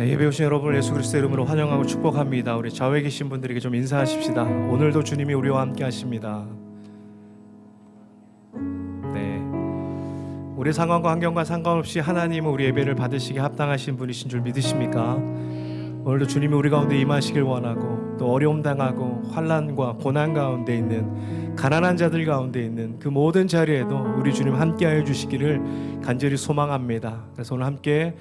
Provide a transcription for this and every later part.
네, 예배 오신 여러분을 예수 그리스도의 이름으로 환영하고 축복합니다. 우리 좌우에 계신 분들에게 좀 인사하십시다. 오늘도 주님이 우리와 함께 하십니다. 네, 우리 상황과 환경과 상관없이 하나님은 우리 예배를 받으시기에 합당하신 분이신 줄 믿으십니까? 오늘도 주님이 우리 가운데 임하시길 원하고, 또 어려움 당하고 환난과 고난 가운데 있는 가난한 자들 가운데 있는 그 모든 자리에도 우리 주님 함께하여 주시기를 간절히 소망합니다. 그래서 오늘 함께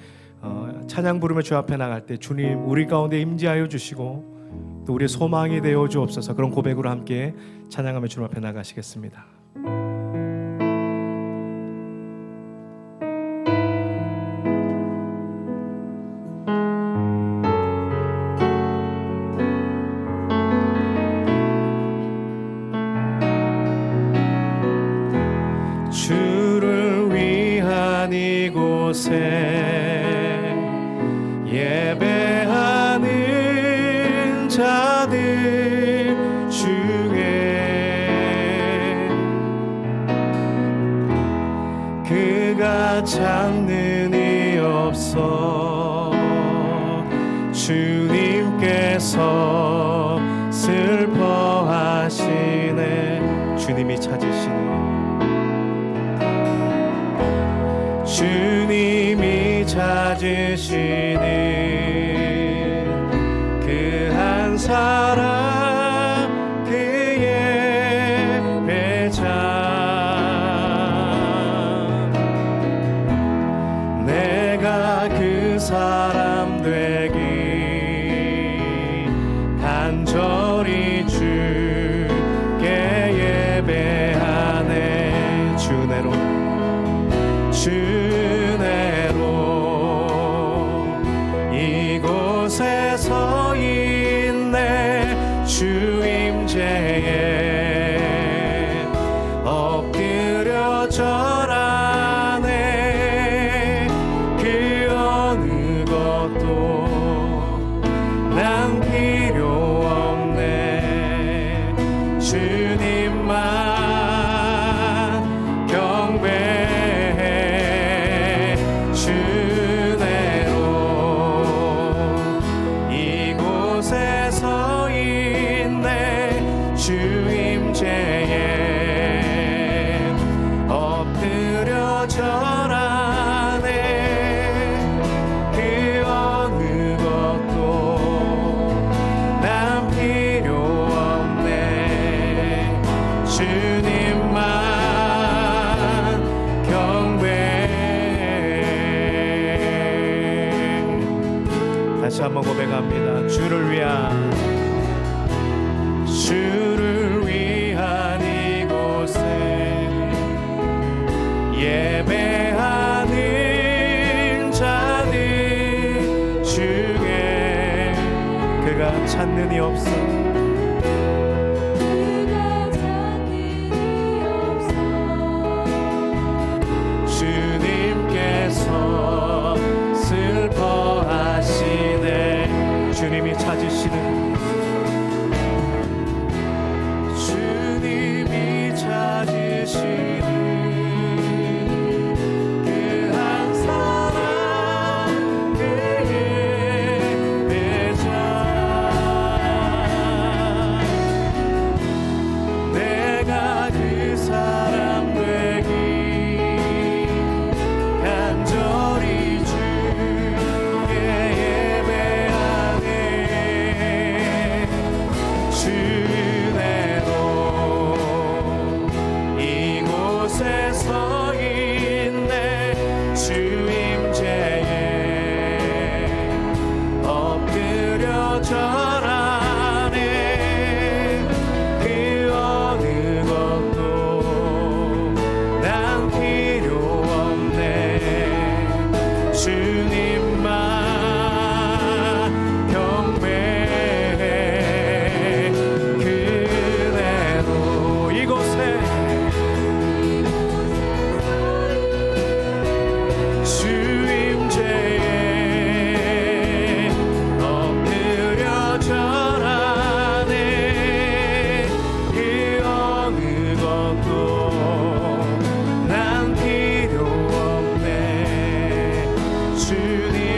찬양 부르며 주 앞에 나갈 때 주님 우리 가운데 임재하여 주시고 또 우리의 소망이 되어 주옵소서, 그런 고백으로 함께 찬양하며 주 앞에 나가시겠습니다. 주를 위한 이곳에 예배하는 자들 중에 그가 찾는 이 없어 주님께서 슬퍼하시네. 주님이 찾으시네. 주님이 찾으시는 그 한 사람, 그의 배자, 내가 그 사람 되기 간절히 주께 예배하네. 주내로 이곳에 서 있네. 주 임재에 엎드려 절하네. 그 어느 것도 난 필요 없네. 주님만 경배해. 이곳에 서 있네. 주 임재에 엎드려 절하네. 그 어느 것도 난 필요 없네. 주님만 경배해. 다시 한번 고백합니다. 주를 위한 이곳에 예배하는 자들 중에 그가 찾는 이 없어 주님께서 슬퍼하시네. 주님이 찾으시는 그 한 사람, 그의 배자, 내가 그 사람 되기 간절히 주께 예배하네. 주내로 이곳에 서 있네. 주 임재에 엎드려 절하네. 그 어느 것도 난 필요 없네. 주님만 경배해. 그대로 이곳에 주 임재에 엎드려 절하네. 그 어느 것도 난 필요 없네. 주님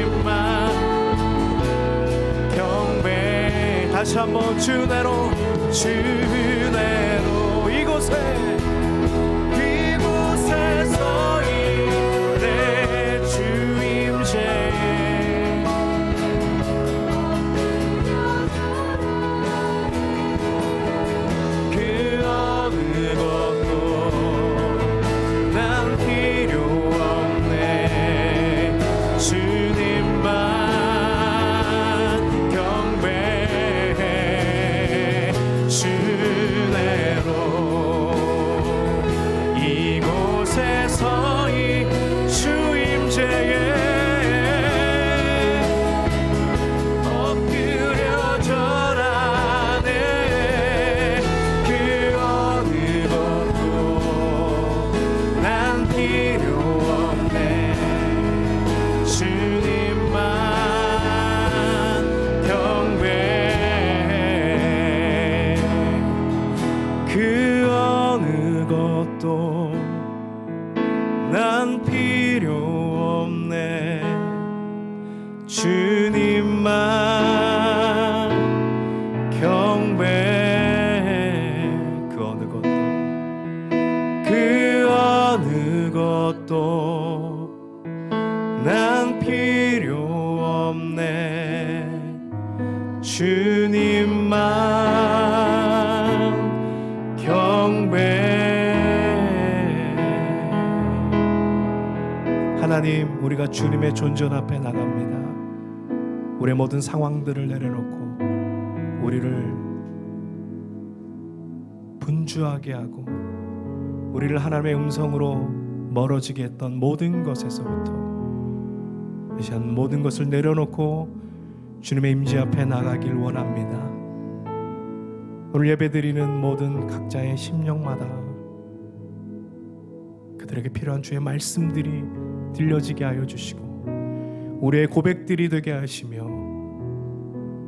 다시 한번 주내로 이곳에서의 내 주임새 그 어느 것도 난 필요 없네 주님만 경배해 주내로 이곳에서의 주임새에 엎드려 절하네 그 어느 것도 난 필요 없네 주님만 경배해 그 어느 것도 난 필요 없네 주님만 경배해 그 어느 것도 난 필요 없네 주님만 경배해 하나님 우리가 주님의 존전 앞에 나갑니다. 우리의 모든 상황들을 내려놓고 우리를 분주하게 하고 우리를 하나님의 음성으로 멀어지게 했던 모든 것에서부터 이 시간 모든 것을 내려놓고 주님의 임재 앞에 나가길 원합니다. 오늘 예배드리는 모든 각자의 심령마다 그들에게 필요한 주의 말씀들이 들려지게 하여 주시고 우리의 고백들이 되게 하시며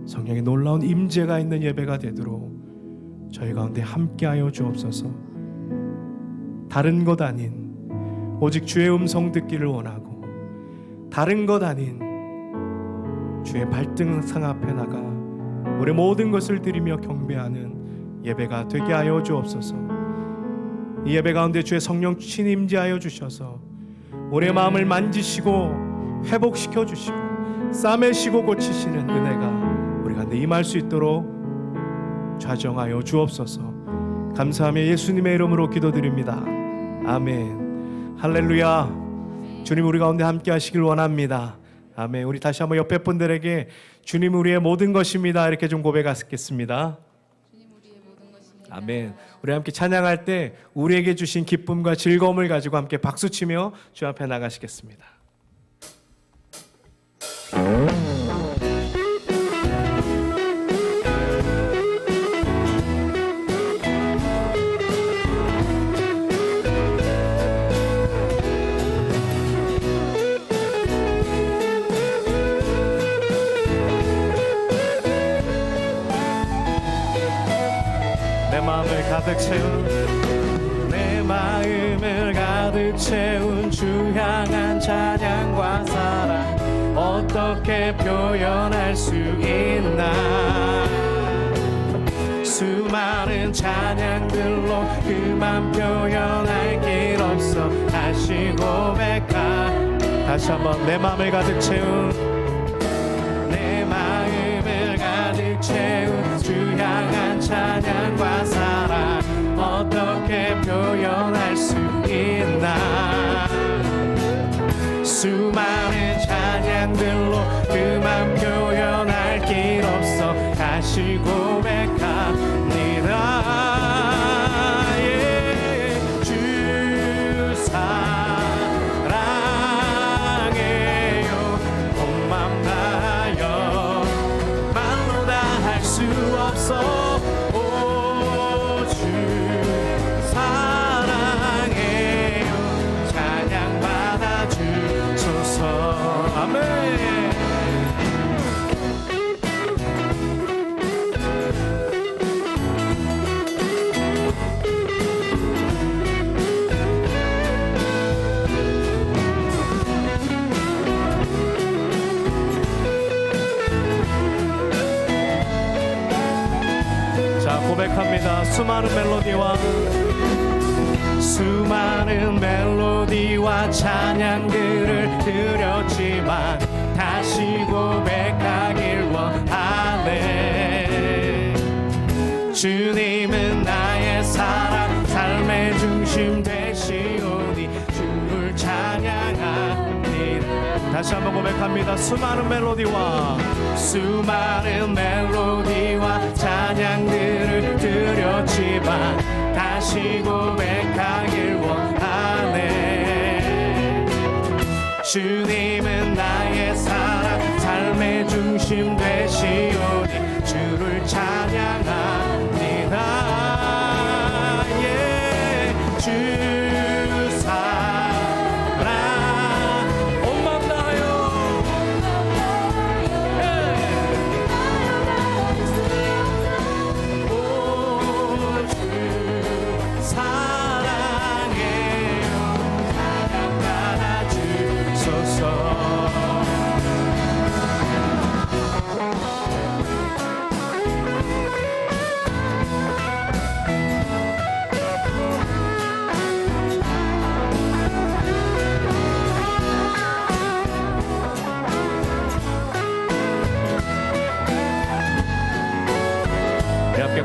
성령의 놀라운 임재가 있는 예배가 되도록 저희 가운데 함께하여 주옵소서. 다른 것 아닌 오직 주의 음성 듣기를 원하고 다른 것 아닌 주의 발등상 앞에 나가 우리 모든 것을 드리며 경배하는 예배가 되게 하여 주옵소서. 이 예배 가운데 주의 성령 친임재하여 주셔서 우리의 마음을 만지시고 회복시켜 주시고 싸매시고 고치시는 은혜가 우리 가운데 임할 수 있도록 좌정하여 주옵소서. 감사하며 예수님의 이름으로 기도드립니다. 아멘. 할렐루야. 주님 우리 가운데 함께 하시길 원합니다. 아멘. 우리 다시 한번 옆에 분들에게 주님 우리의 모든 것입니다 이렇게 좀 고백하겠습니다. 주님 우리의 모든 것입니다. 아멘. 우리 함께 찬양할 때 우리에게 주신 기쁨과 즐거움을 가지고 함께 박수치며 주 앞에 나가시겠습니다. 내 마음을 가득 채운 주 향한 찬양과 사랑 어떻게 표현할 수 있나. 수많은 찬양들로 그만 표현할 길 없어. 다시 고백하. 다시 한번 내 마음을 가득 채운 채운 주 향한 찬양과 사랑 어떻게 표현할 수 있나. 수많은 찬양들로 그만 표현할 길 없어. 다시 고백합니다. 주 사랑해요. 온맘 다여 말로 다 할 수 없어. 오 주 사랑해요. 찬양 받아 주소서. 아멘. 수많은 멜로디와 찬양들을 드렸지만 다시 고백하길 원하네. 주님은 나의 사랑 삶의 중심 되시오니 주를 찬양합니다. 다시 한번 고백합니다. 수많은 멜로디와 찬양들을 드렸지만 다시 고백하길 원하네. 주님은 나의 사랑 삶의 중심 되시오니 주를 찬양합니다. 주 사랑 온 맘 다하여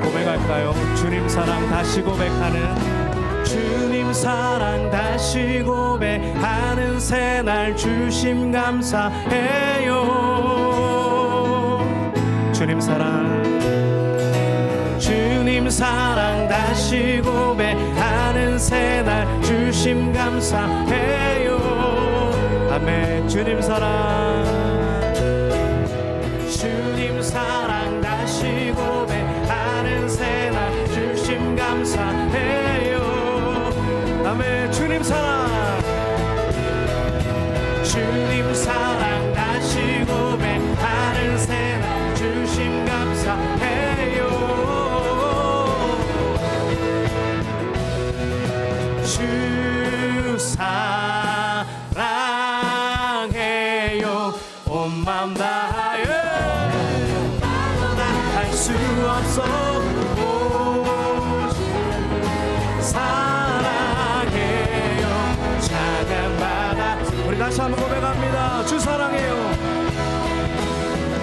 고백할까요? 주님 사랑 다시 고백하는 주님 사랑 다시 고백하는 새날 주심 감사해요. 주님 사랑 다시 고백하는 새날 주심 감사해요. 아멘. 주님 사랑 다시 고백하는 새날 주심 감사해요. 아멘. 주님 사랑 다시 고백하는 새날 주심 감사해요. 주 사랑해요. 온 맘 다하여 할 수 없어. 사랑해요. 찬양받아. 우리 다시 한번 고백합니다. 주 사랑해요.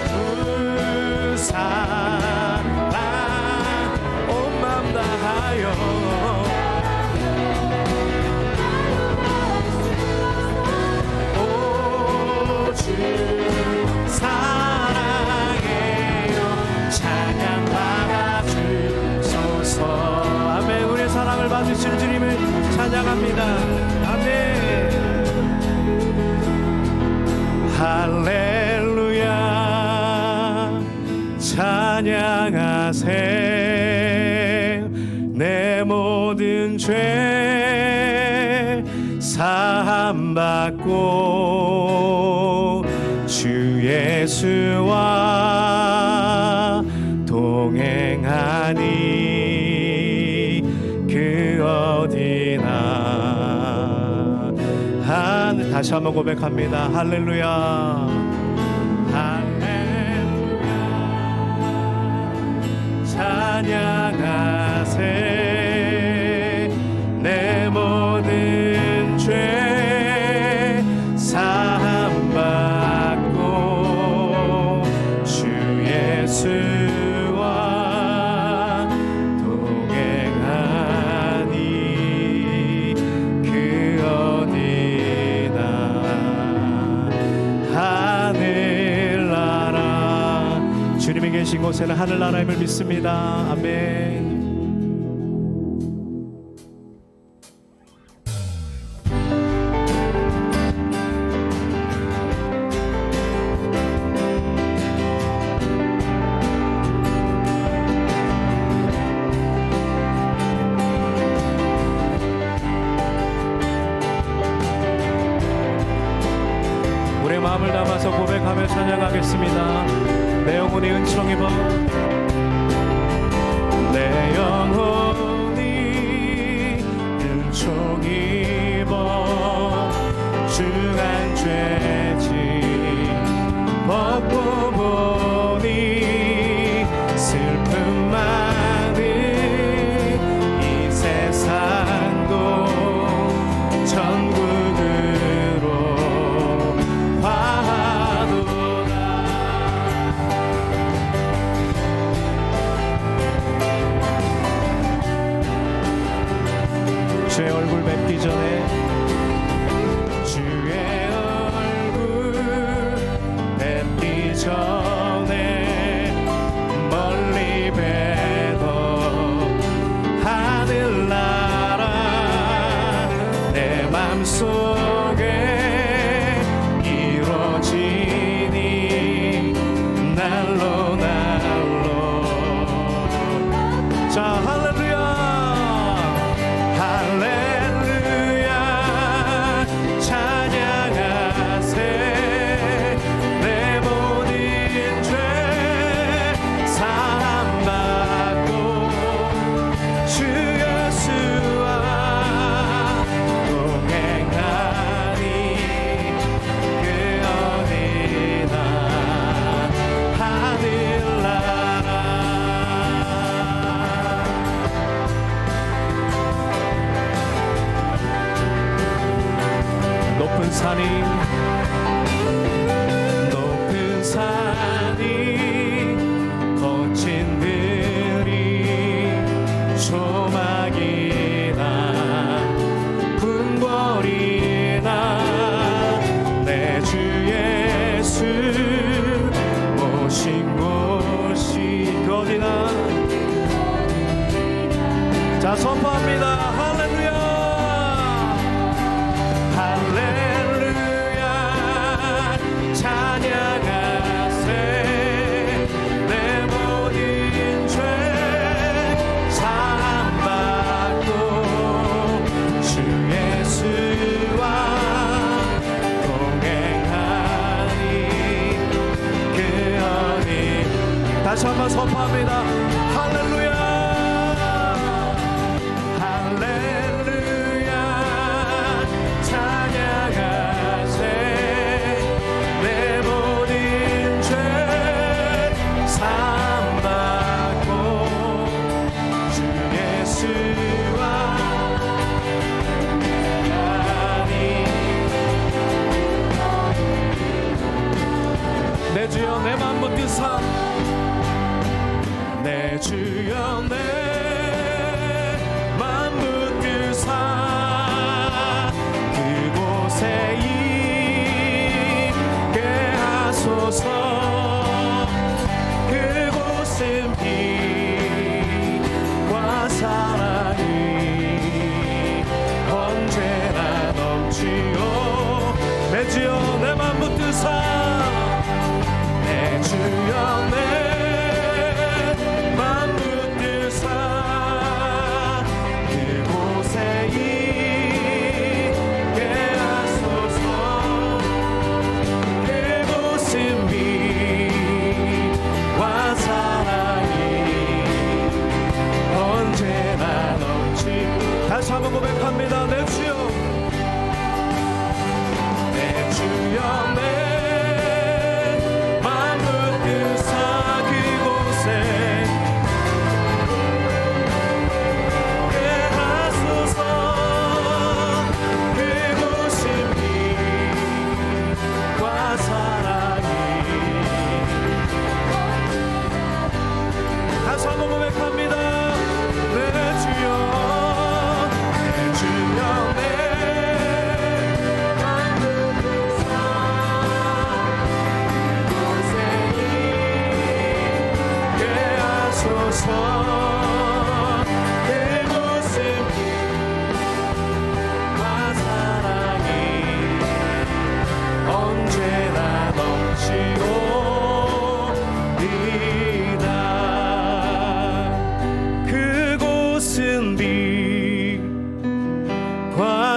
주 사랑 온 맘 다하여 오 주 사랑해요. 찬양받아 주소서. 아멘. 우리의 사랑을 받으실 주님을 찬양합니다. 아멘. 할렐루야 찬양하세. 내 모든 죄 사함받고 주 예수와 동행하니 그 어디나. 다시 한번 고백합니다. 할렐루야. 할렐루야 찬양하세. 내 모든 죄 사함받고 주 예수와 동행하니 그 어디나. 하늘나라. 주님이 계신 곳에는 하늘나라임을 믿습니다. 아멘. 우리의 마음을 담아서 고백하며 찬양하겠습니다. 내 영혼이 은총 입어. 내 영혼이 은총 입어. 중한 죄짐 벗고 보니 슬픔 많은 주여 선포합니다. 할렐루야 할렐루야 찬양하세 내 모든 죄 사함받고 주 예수와 내 주여 내 맘 붙드사 내 주여 내 맘 붙드사 그곳에 있게 하소서 그곳은 빛과 사랑이 언제나 넘치오 내 주여 내 맘 붙드사 내 주여 내 맘 붙드사 그곳에 있게 하소서 그곳은 빛과 사랑이 언제나 넘치 다시 한번 고백합니다. 내 주여 내 주여 내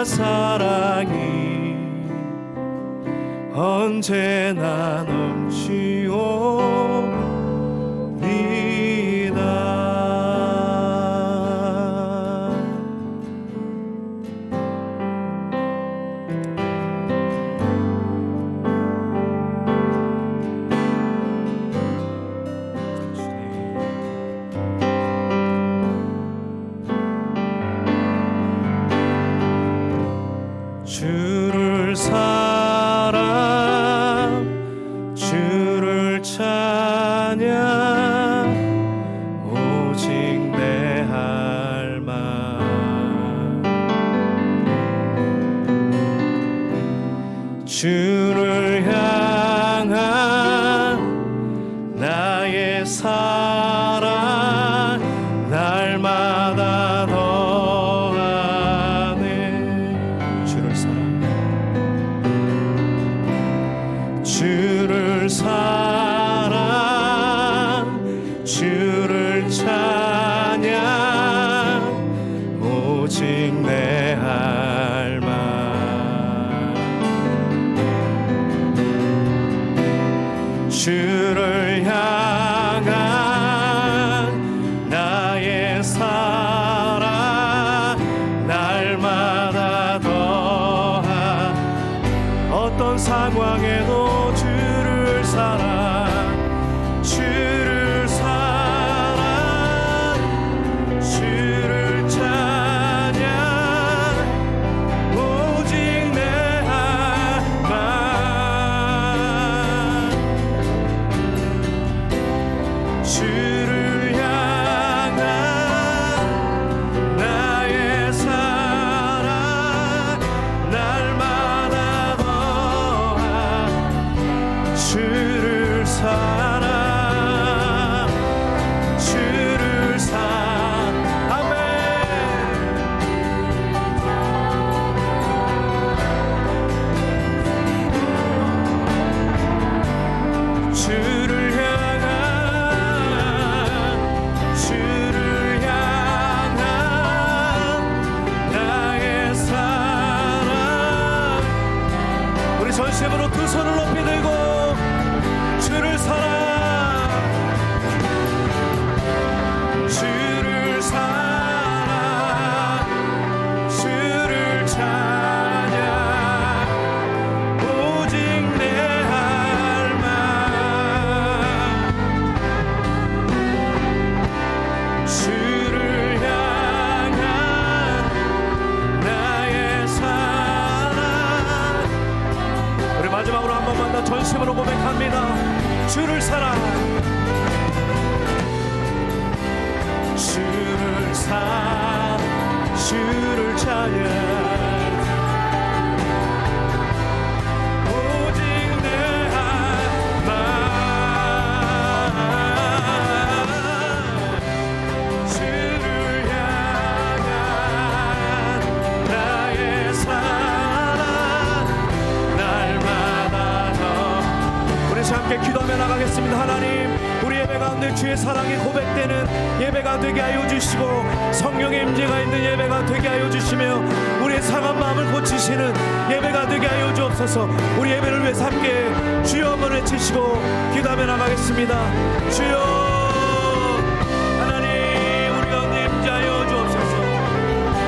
사랑이 언제나 주를 사랑 주를 찬양 오직 내 할 말 주를 향한 나의 사랑 날마다 주를 사랑 주를 찬양 오직 내 할 말 주를 향한 나의 사랑 날마다 더한 어떤 상황에도 주를 사랑 주를 사랑 주를 찬양 오직 내 할 말 주를 향한 나의 사랑 날마다 더한 주를 사랑 주를 아멘 주를 향한 나의 사랑 우리 전심으로 두 손을 높이 들고 주를 사랑 진심으로 고백합니다. 주를 사랑, 주를 주를 찬양. 함께 기도하며 나가겠습니다. 하나님, 우리 예배 가운데 주의 사랑이 고백되는 예배가 되게 하여 주시고, 성령의 임재가 있는 예배가 되게 하여 주시며, 우리의 상한 마음을 고치시는 예배가 되게 하여 주옵소서. 우리 예배를 위해서 함께 주여 한번 외치시고 기도하며 나가겠습니다. 주여, 하나님, 우리 가운데 임재하여 주옵소서.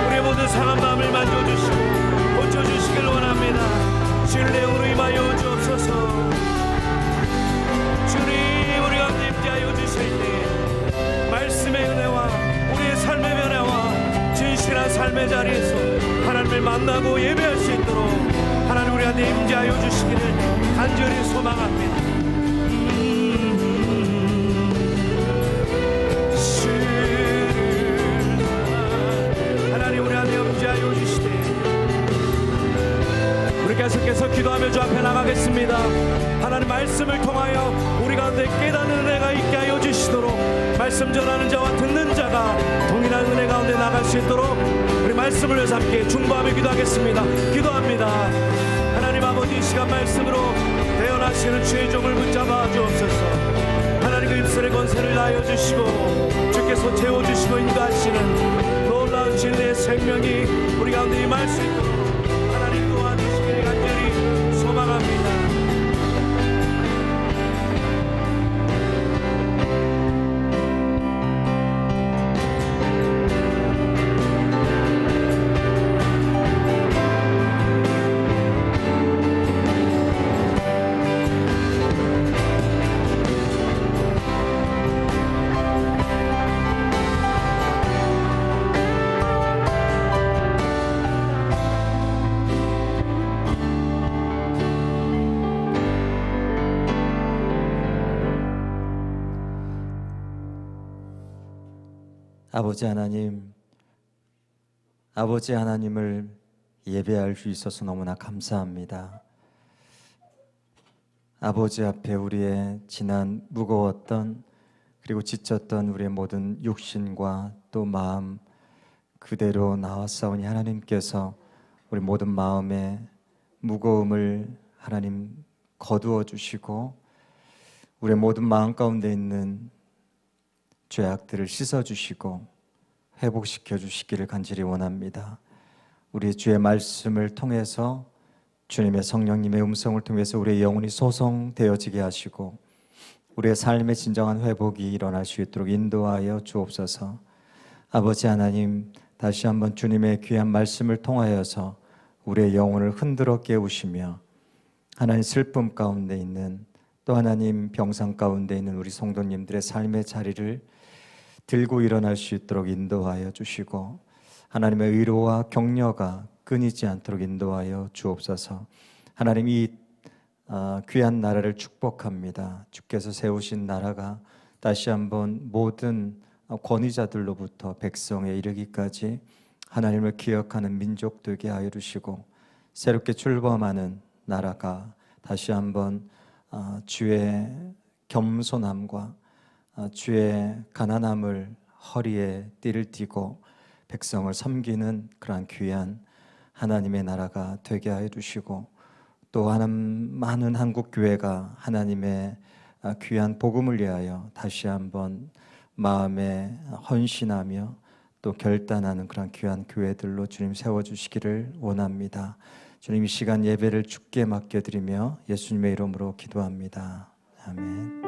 우리의 모든 상한 마음을 만져주시고 고쳐주시길 원합니다. 주의 내용으로 임하여 주옵소서. 주님, 우리 가운데 임재하여 주실 때 말씀의 은혜와 우리의 삶의 변화와 진실한 삶의 자리에서 하나님을 만나고 예배할 수 있도록 하나님 우리 가운데 임재하여 주시기를 간절히 소망합니다. 하나님, 우리 가운데 임재하여 주시되 우리 계속해서 기도하며 주 앞에 나가겠습니다. 하나님, 말씀을 통하여 우리 가운데 깨닫는 은혜가 있게 하여 주시도록, 말씀 전하는 자와 듣는 자가 동일한 은혜 가운데 나갈 수 있도록 우리 말씀을 위해서 함께 중보하며 기도하겠습니다. 기도합니다. 하나님 아버지, 이 시간 말씀으로 대언하시는 주의 종을 붙잡아 주옵소서. 하나님, 그 입술의 권세를 다하여 주시고 주께서 채워주시고 인도하시는 놀라운 진리의 생명이 우리 가운데 임할 수 있도록 하나님 도와주시기를 간절히 소망합니다. 아버지 하나님, 아버지 하나님을 예배할 수 있어서 너무나 감사합니다. 아버지 앞에 우리의 지난 무거웠던 그리고 지쳤던 우리의 모든 육신과 또 마음 그대로 나왔사오니 하나님께서 우리 모든 마음의 무거움을 하나님 거두어 주시고 우리의 모든 마음 가운데 있는 죄악들을 씻어주시고 회복시켜 주시기를 간절히 원합니다. 우리 주의 말씀을 통해서 주님의 성령님의 음성을 통해서 우리의 영혼이 소성되어지게 하시고 우리의 삶의 진정한 회복이 일어날 수 있도록 인도하여 주옵소서. 아버지 하나님, 다시 한번 주님의 귀한 말씀을 통하여서 우리의 영혼을 흔들어 깨우시며 하나님 슬픔 가운데 있는 또 하나님 병상 가운데 있는 우리 성도님들의 삶의 자리를 들고 일어날 수 있도록 인도하여 주시고 하나님의 의로와 격려가 끊이지 않도록 인도하여 주옵소서. 하나님, 이 귀한 나라를 축복합니다. 주께서 세우신 나라가 다시 한번 모든 권위자들로부터 백성에 이르기까지 하나님을 기억하는 민족 되게 하여 주시고 새롭게 출범하는 나라가 다시 한번 주의 겸손함과 주의 가난함을 허리에 띠를 띠고 백성을 섬기는 그러한 귀한 하나님의 나라가 되게 하여 주시고 또 많은 한국 교회가 하나님의 귀한 복음을 위하여 다시 한번 마음에 헌신하며 또 결단하는 그런 귀한 교회들로 주님 세워주시기를 원합니다. 주님, 이 시간 예배를 주께 맡겨드리며 예수님의 이름으로 기도합니다. 아멘.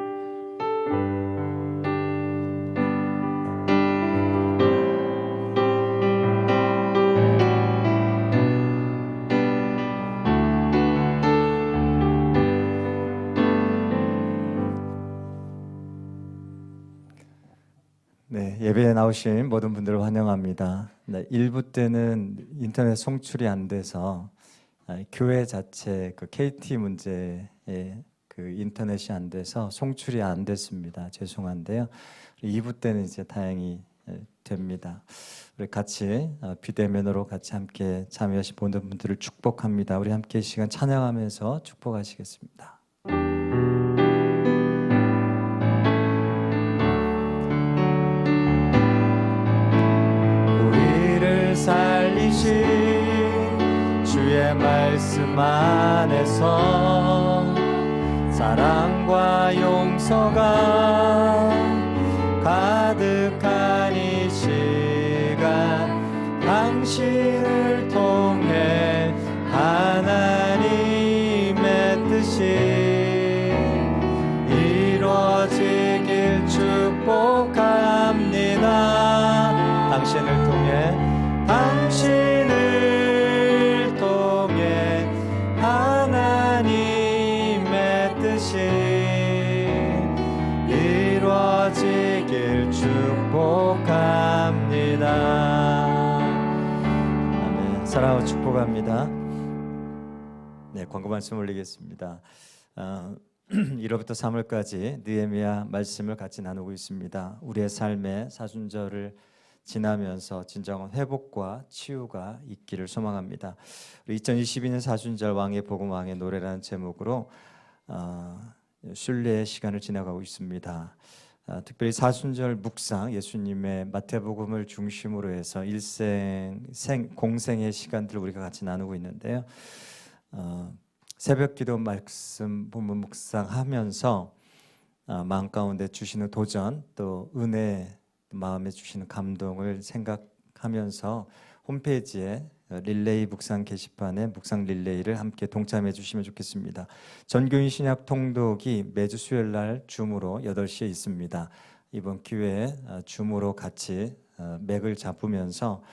네, 예배에 나오신 모든 분들을 환영합니다. 네, 1부 때는 인터넷 송출이 안 돼서 교회 자체 그 KT 문제에 그 인터넷이 안 돼서 송출이 안 됐습니다. 죄송한데요. 2부 때는 이제 다행히 됩니다. 우리 같이 비대면으로 같이 함께 참여하신 모든 분들을 축복합니다. 우리 함께 이 시간 찬양하면서 축복하시겠습니다. 우리를 살리신 주의 말씀 안에서 사랑과 용서가 가득한 이 시간 당신을 통해 하나님의 뜻이 이루어지길 축복합니다. 당신을 통해 하나님의 뜻이 이루어지길 축복합니다. 아멘. 사랑하고 축복합니다. 네, 광고 말씀 올리겠습니다. 1월부터 3월까지 느헤미야 말씀을 같이 나누고 있습니다. 우리의 삶의 사순절을 지나면서 진정한 회복과 치유가 있기를 소망합니다. 우리 2022년 사순절 왕의 복음 왕의 노래라는 제목으로 순례의 시간을 지나가고 있습니다. 특별히 사순절 묵상, 예수님의 마태복음을 중심으로 해서 공생의 시간들을 우리가 같이 나누고 있는데요. 새벽기도 말씀 본문 묵상하면서 마음 가운데 주시는 도전, 또 은혜, 마음에 주시는 감동을 생각하면서 홈페이지에 릴레이 묵상 게시판에 묵상 릴레이를 함께 동참해 주시면 좋겠습니다. 전교인 신약 통독이 매주 수요일 날 줌으로 8시에 있습니다. 이번 기회에 줌으로 같이 맥을 잡으면서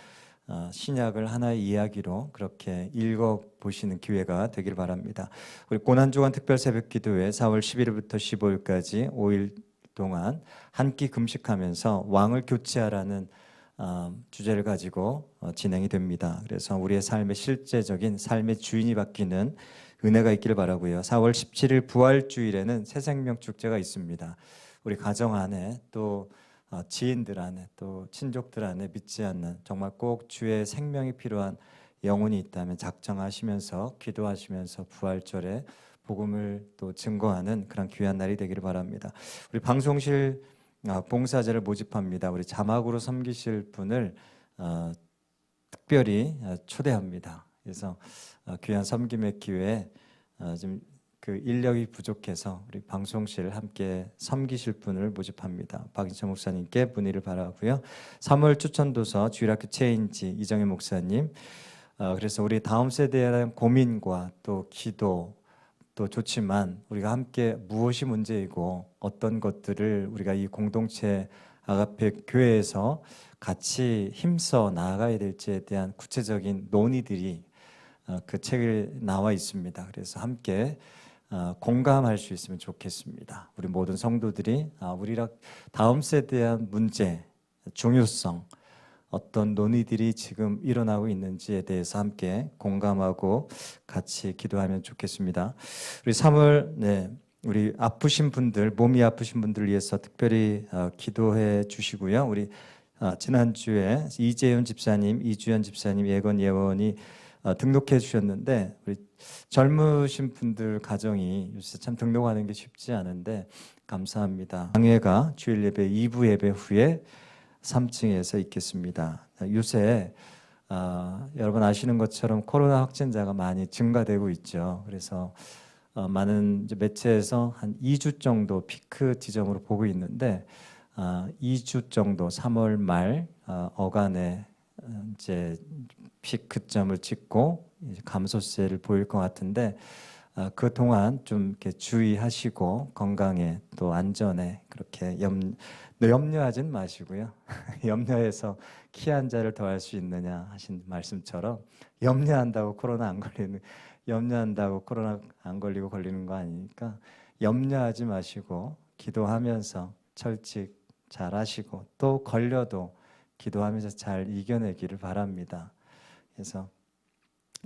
신약을 하나의 이야기로 그렇게 읽어보시는 기회가 되길 바랍니다. 우리 고난주간 특별 새벽기도회 4월 11일부터 15일까지 5일 동안 한 끼 금식하면서 왕을 교체하라는 주제를 가지고 진행이 됩니다. 그래서 우리의 삶의 실제적인 삶의 주인이 바뀌는 은혜가 있기를 바라고요. 4월 17일 부활주일에는 새생명 축제가 있습니다. 우리 가정 안에 또 지인들 안에 또 친족들 안에 믿지 않는 정말 꼭 주의 생명이 필요한 영혼이 있다면 작정하시면서 기도하시면서 부활절에 복음을 또 증거하는 그런 귀한 날이 되기를 바랍니다. 우리 방송실 봉사자를 모집합니다. 우리 자막으로 섬기실 분을 특별히 초대합니다. 그래서 귀한 섬김의 기회에 좀 그 인력이 부족해서 우리 방송실 함께 섬기실 분을 모집합니다. 박인철 목사님께 문의를 바라고요. 3월 추천도서 주일학교 체인지 이정현 목사님. 그래서 우리 다음 세대에 대한 고민과 또 기도 또 좋지만 우리가 함께 무엇이 문제이고 어떤 것들을 우리가 이 공동체 아가페 교회에서 같이 힘써 나아가야 될지에 대한 구체적인 논의들이 그 책에 나와 있습니다. 그래서 함께 공감할 수 있으면 좋겠습니다. 우리 모든 성도들이 우리랑 다음 세대에 대한 문제, 중요성, 어떤 논의들이 지금 일어나고 있는지에 대해서 함께 공감하고 같이 기도하면 좋겠습니다. 우리 3월 우리 아프신 분들, 몸이 아프신 분들을 위해서 특별히 기도해 주시고요. 우리 지난주에 이재윤 집사님, 이주연 집사님, 예건 예원이 등록해 주셨는데 우리 젊으신 분들 가정이 요새 참 등록하는 게 쉽지 않은데 감사합니다. 당회가 주일 예배 2부 예배 후에 3층에서 있겠습니다. 요새 여러분 아시는 것처럼 코로나 확진자가 많이 증가되고 있죠. 그래서 많은 이제 매체에서 한 2주 정도 피크 지점으로 보고 있는데 2주 정도 3월 말 어간에 이제 피크점을 찍고 이제 감소세를 보일 것 같은데 그 동안 좀 이렇게 주의하시고 건강에 또 안전에 그렇게 염려하진 마시고요. 염려해서 키 한 자를 더할 수 있느냐 하신 말씀처럼 염려한다고 코로나 안 걸리고 걸리는 거 아니니까 염려하지 마시고 기도하면서 철칙 잘 하시고 또 걸려도 기도하면서 잘 이겨내기를 바랍니다. 그래서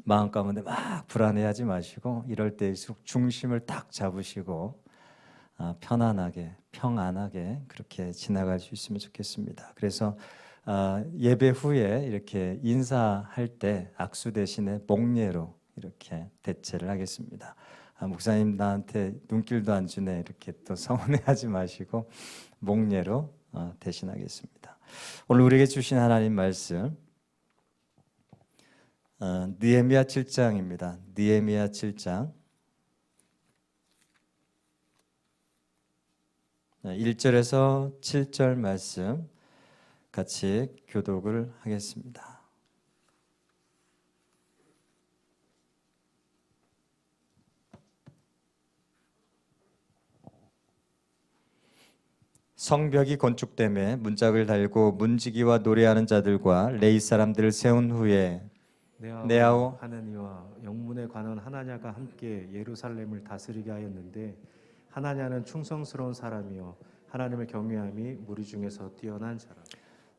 마음 가운데 막 불안해하지 마시고 이럴 때일수록 중심을 딱 잡으시고 편안하게 평안하게 그렇게 지나갈 수 있으면 좋겠습니다. 그래서 예배 후에 이렇게 인사할 때 악수 대신에 목례로 이렇게 대체를 하겠습니다. 목사님 나한테 눈길도 안 주네 이렇게 또 서운해하지 마시고 목례로 대신하겠습니다. 오늘 우리에게 주신 하나님 말씀 느헤미야 7장입니다. 느헤미야 7장 1절에서 7절 말씀 같이 교독을 하겠습니다. 성벽이 건축됨에 문짝을 달고 문지기와 노래하는 자들과 레이 사람들을 세운 후에 네아오 하나니와 영문에 관한 하나냐가 함께 예루살렘을 다스리게 하였는데 하나냐는 충성스러운 사람이요 하나님을 경외함이 무리 중에서 뛰어난 사람.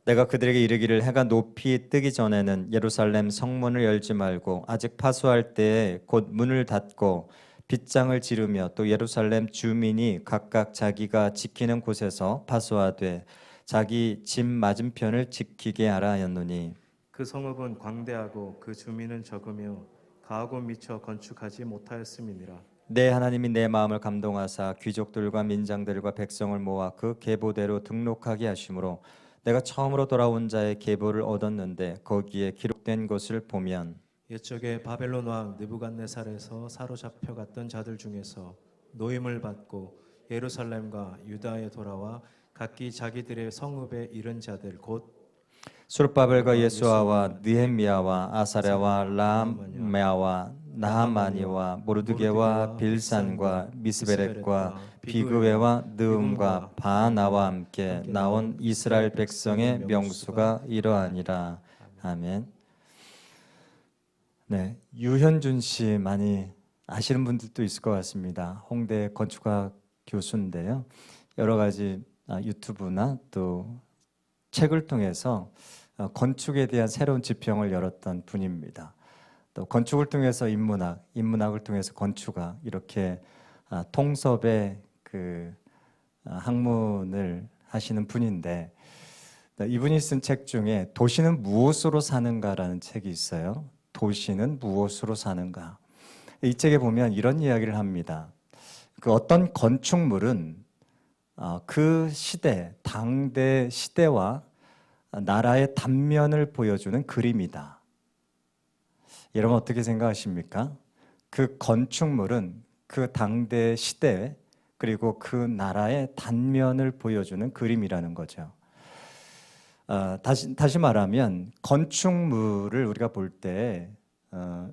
내가 그들에게 이르기를 해가 높이 뜨기 전에는 예루살렘 성문을 열지 말고 아직 파수할 때에 곧 문을 닫고 빗장을 지르며 또 예루살렘 주민이 각각 자기가 지키는 곳에서 파수하되 자기 집 맞은편을 지키게 하라 하였노니 그 성읍은 광대하고 그 주민은 적으며 가하고 미처 건축하지 못하였음이니라. 내 하나님이 내 마음을 감동하사 귀족들과 민장들과 백성을 모아 그 계보대로 등록하게 하심으로 내가 처음으로 돌아온 자의 계보를 얻었는데 거기에 기록된 것을 보면 옛적에 바벨론 왕 느부갓네살에서 사로잡혀 갔던 자들 중에서 노임을 받고 예루살렘과 유다에 돌아와 각기 자기들의 성읍에 이른 자들 곧 수르바벨과 예수아와 느헤미야와 아사랴와 라메아와 나하마니와 모르드게와 빌산과 미스베렛과 비그웨와 느음과 바나와 함께 나온 이스라엘 백성의 명수가 이러하니라. 아멘. 네, 유현준 씨 많이 아시는 분들도 있을 것 같습니다. 홍대 건축학 교수인데요. 여러 가지 유튜브나 또 책을 통해서 건축에 대한 새로운 지평을 열었던 분입니다. 또 건축을 통해서 인문학을 통해서 건축학 이렇게 통섭의 그 학문을 하시는 분인데 이분이 쓴 책 중에 도시는 무엇으로 사는가라는 책이 있어요. 도시는 무엇으로 사는가. 이 책에 보면 이런 이야기를 합니다. 그 어떤 건축물은 그 시대, 당대 시대와 나라의 단면을 보여주는 그림이다. 여러분 어떻게 생각하십니까? 그 건축물은 그 당대 시대 그리고 그 나라의 단면을 보여주는 그림이라는 거죠. 다시 말하면 건축물을 우리가 볼 때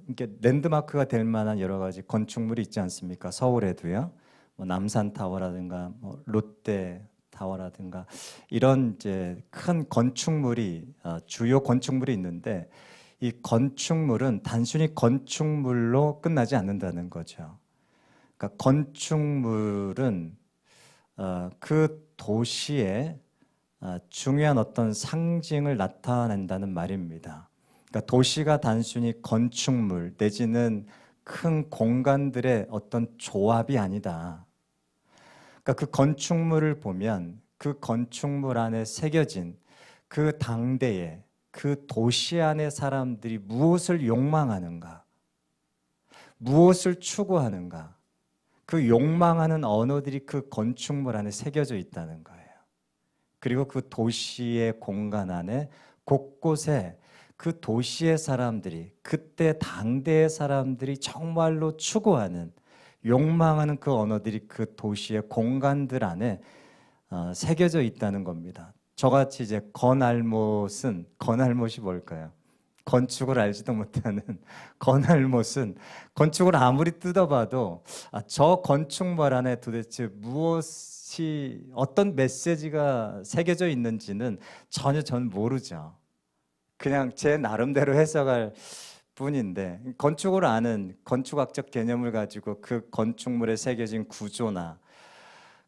이렇게 랜드마크가 될 만한 여러 가지 건축물이 있지 않습니까? 서울에도요. 뭐 남산타워라든가 뭐 롯데타워라든가 이런 이제 큰 건축물이 주요 건축물이 있는데 이 건축물은 단순히 건축물로 끝나지 않는다는 거죠. 그러니까 건축물은 그 도시의 중요한 어떤 상징을 나타낸다는 말입니다. 그러니까 도시가 단순히 건축물 내지는 큰 공간들의 어떤 조합이 아니다. 그러니까 그 건축물을 보면 그 건축물 안에 새겨진 그 당대의 그 도시 안의 사람들이 무엇을 욕망하는가, 무엇을 추구하는가, 그 욕망하는 언어들이 그 건축물 안에 새겨져 있다는 거예요. 그리고 그 도시의 공간 안에 곳곳에 그 도시의 사람들이 그때 당대의 사람들이 정말로 추구하는 욕망하는 그 언어들이 그 도시의 공간들 안에 새겨져 있다는 겁니다. 저같이 이제 건알못이 뭘까요? 건축을 알지도 못하는 건알못은 건축을 아무리 뜯어봐도 저 건축물 안에 도대체 무엇이 어떤 메시지가 새겨져 있는지는 전혀 저는 모르죠. 그냥 제 나름대로 해석할 뿐인데 건축을 아는 건축학적 개념을 가지고 그 건축물에 새겨진 구조나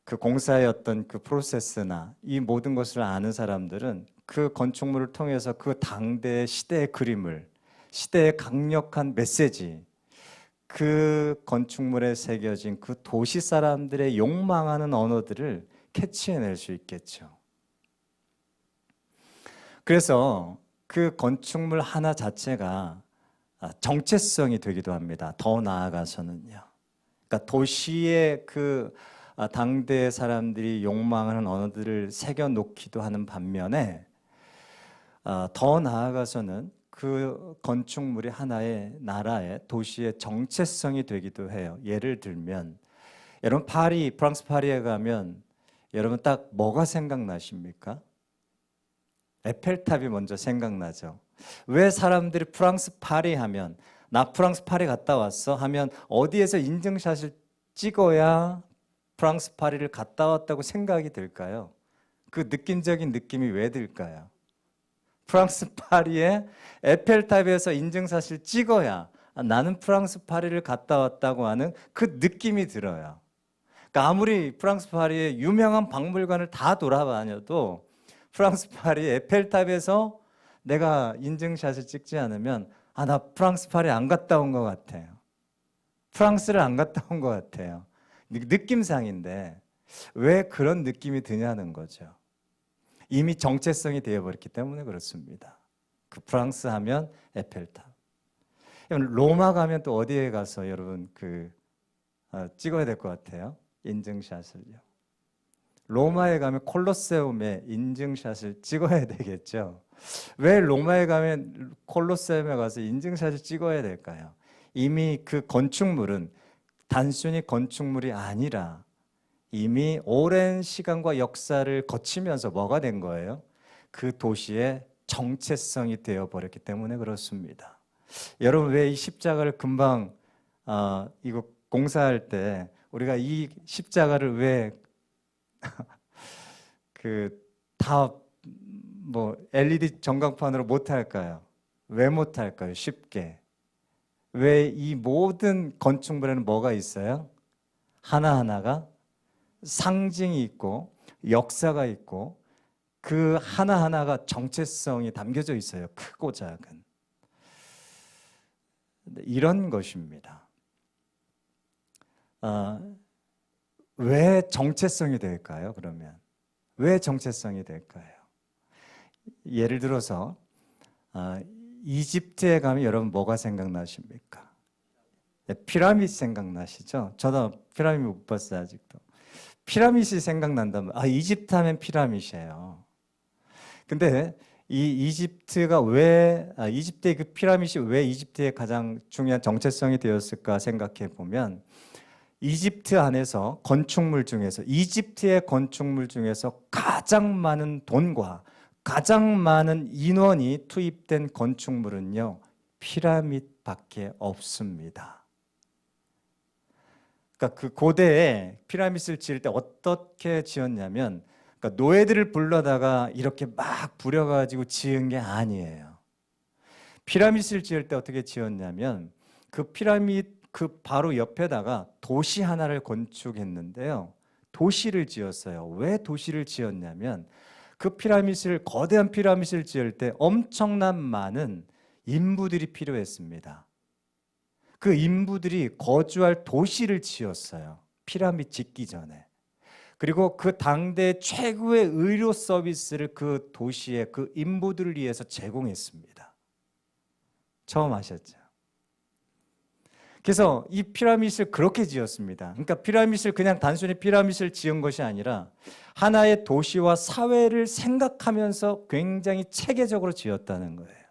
그 공사의 어떤 그 프로세스나 이 모든 것을 아는 사람들은 그 건축물을 통해서 그 당대의 시대의 그림을 시대의 강력한 메시지, 그 건축물에 새겨진 그 도시 사람들의 욕망하는 언어들을 캐치해낼 수 있겠죠. 그래서 그 건축물 하나 자체가 정체성이 되기도 합니다. 더 나아가서는요. 그러니까 도시의 그 당대 사람들이 욕망하는 언어들을 새겨놓기도 하는 반면에 더 나아가서는 그 건축물이 하나의 나라의 도시의 정체성이 되기도 해요. 예를 들면 여러분 프랑스 파리에 가면 여러분 딱 뭐가 생각나십니까? 에펠탑이 먼저 생각나죠. 왜 사람들이 프랑스 파리 하면 나 프랑스 파리 갔다 왔어 하면 어디에서 인증샷을 찍어야 프랑스 파리를 갔다 왔다고 생각이 들까요? 그 느낌적인 느낌이 왜 들까요? 프랑스 파리에 에펠탑에서 인증샷을 찍어야 나는 프랑스 파리를 갔다 왔다고 하는 그 느낌이 들어요. 그러니까 아무리 프랑스 파리의 유명한 박물관을 다 돌아다녀도 프랑스 파리 에펠탑에서 내가 인증샷을 찍지 않으면 나 프랑스 파리 안 갔다 온 것 같아요. 프랑스를 안 갔다 온 것 같아요. 느낌상인데 왜 그런 느낌이 드냐는 거죠. 이미 정체성이 되어버렸기 때문에 그렇습니다. 그 프랑스 하면 에펠탑. 로마 가면 또 어디에 가서 여러분 찍어야 될 것 같아요? 인증샷을요. 로마에 가면 콜로세움에 인증샷을 찍어야 되겠죠. 왜 로마에 가면 콜로세움에 가서 인증샷을 찍어야 될까요? 이미 그 건축물은 단순히 건축물이 아니라 이미 오랜 시간과 역사를 거치면서 뭐가 된 거예요? 그 도시의 정체성이 되어버렸기 때문에 그렇습니다. 여러분 왜 이 십자가를 금방 이거 공사할 때 우리가 이 십자가를 왜 다 LED 전광판으로 못 할까요? 왜 못 할까요? 쉽게. 왜 이 모든 건축물에는 뭐가 있어요? 하나하나가 상징이 있고 역사가 있고 그 하나하나가 정체성이 담겨져 있어요. 크고 작은. 이런 것입니다. 왜 정체성이 될까요? 그러면 왜 정체성이 될까요? 예를 들어서 이집트에 가면 여러분 뭐가 생각나십니까? 피라미드 생각나시죠? 저도 피라미드 못 봤어요 아직도. 피라미드 생각난다면 이집트 하면 피라미드예요. 근데 이 이집트가 왜 이집트의 그 피라미드이 왜 이집트의 가장 중요한 정체성이 되었을까 생각해 보면 이집트 안에서 건축물 중에서 이집트의 건축물 중에서 가장 많은 돈과 가장 많은 인원이 투입된 건축물은요 피라미드밖에 없습니다. 그러니까 그 고대에 피라미드를 지을 때 어떻게 지었냐면 그러니까 노예들을 불러다가 이렇게 막 부려가지고 지은 게 아니에요. 피라미드를 지을 때 어떻게 지었냐면 그 피라미드 그 바로 옆에다가 도시 하나를 건축했는데요. 도시를 지었어요. 왜 도시를 지었냐면 그 피라미드를 거대한 피라미드를 지을 때 엄청난 많은 인부들이 필요했습니다. 그 인부들이 거주할 도시를 지었어요. 피라미드 짓기 전에. 그리고 그 당대 최고의 의료 서비스를 그 도시의 그 인부들을 위해서 제공했습니다. 처음 아셨죠? 그래서 이 피라미드를 그렇게 지었습니다. 그러니까 피라미드를 그냥 단순히 피라미드를 지은 것이 아니라 하나의 도시와 사회를 생각하면서 굉장히 체계적으로 지었다는 거예요.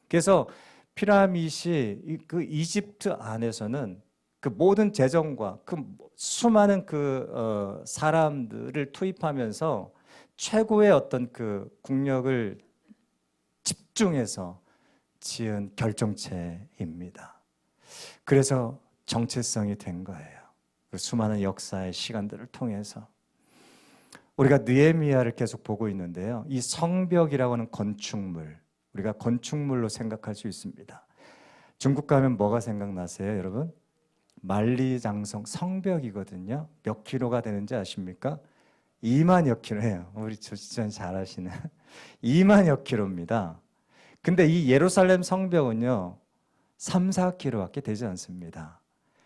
그래서 피라미드이 그 이집트 안에서는 그 모든 재정과 그 수많은 그 사람들을 투입하면서 최고의 어떤 그 국력을 집중해서 지은 결정체입니다. 그래서 정체성이 된 거예요. 그 수많은 역사의 시간들을 통해서 우리가 느헤미야를 계속 보고 있는데요. 이 성벽이라고 하는 건축물, 우리가 건축물로 생각할 수 있습니다. 중국 가면 뭐가 생각나세요, 여러분? 만리장성 성벽이거든요. 몇 킬로가 되는지 아십니까? 2만여 킬로예요. 우리 조지전 잘 아시는 2만여 킬로입니다. 근데 이 예루살렘 성벽은요 3, 4km밖에 되지 않습니다.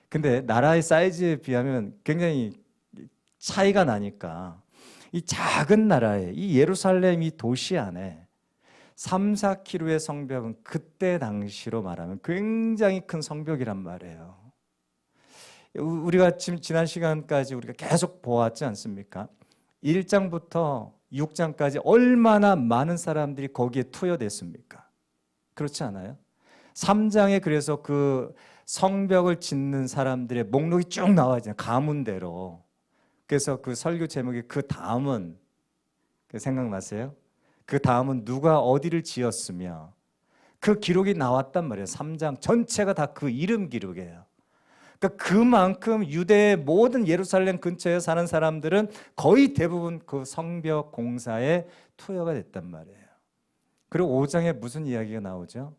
근데 나라의 사이즈에 비하면 굉장히 차이가 나니까 이 작은 나라에 이 예루살렘 이 도시 안에 3, 4km의 성벽은 그때 당시로 말하면 굉장히 큰 성벽이란 말이에요. 우리가 지난 시간까지 우리가 계속 보았지 않습니까? 1장부터 6장까지 얼마나 많은 사람들이 거기에 투여됐습니까? 그렇지 않아요? 3장에 그래서 그 성벽을 짓는 사람들의 목록이 쭉 나와 있잖아요. 가문대로. 그래서 그 설교 제목이 그 다음은 생각나세요? 그 다음은 누가 어디를 지었으며 그 기록이 나왔단 말이에요. 3장 전체가 다 그 이름 기록이에요. 그러니까 그만큼 유대의 모든 예루살렘 근처에 사는 사람들은 거의 대부분 그 성벽 공사에 투여가 됐단 말이에요. 그리고 5장에 무슨 이야기가 나오죠?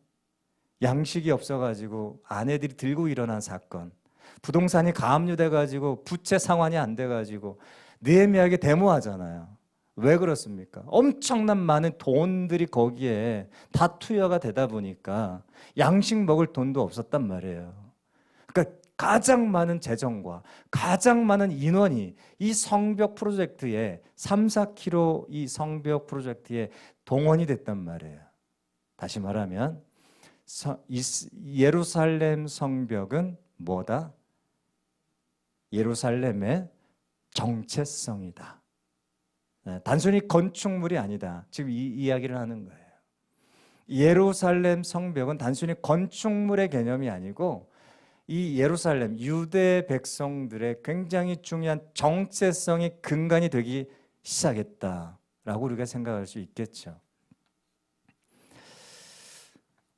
양식이 없어가지고 아내들이 들고 일어난 사건, 부동산이 가압류돼가지고 부채 상환이 안 돼가지고 느헤미야에게 데모하잖아요. 왜 그렇습니까? 엄청난 많은 돈들이 거기에 다 투여가 되다 보니까 양식 먹을 돈도 없었단 말이에요. 그러니까 가장 많은 재정과 가장 많은 인원이 이 성벽 프로젝트에 3, 4km 이 성벽 프로젝트에 동원이 됐단 말이에요. 다시 말하면 예루살렘 성벽은 뭐다? 예루살렘의 정체성이다. 단순히 건축물이 아니다. 지금 이 이야기를 하는 거예요. 예루살렘 성벽은 단순히 건축물의 개념이 아니고 이 예루살렘 유대 백성들의 굉장히 중요한 정체성이 근간이 되기 시작했다라고 우리가 생각할 수 있겠죠.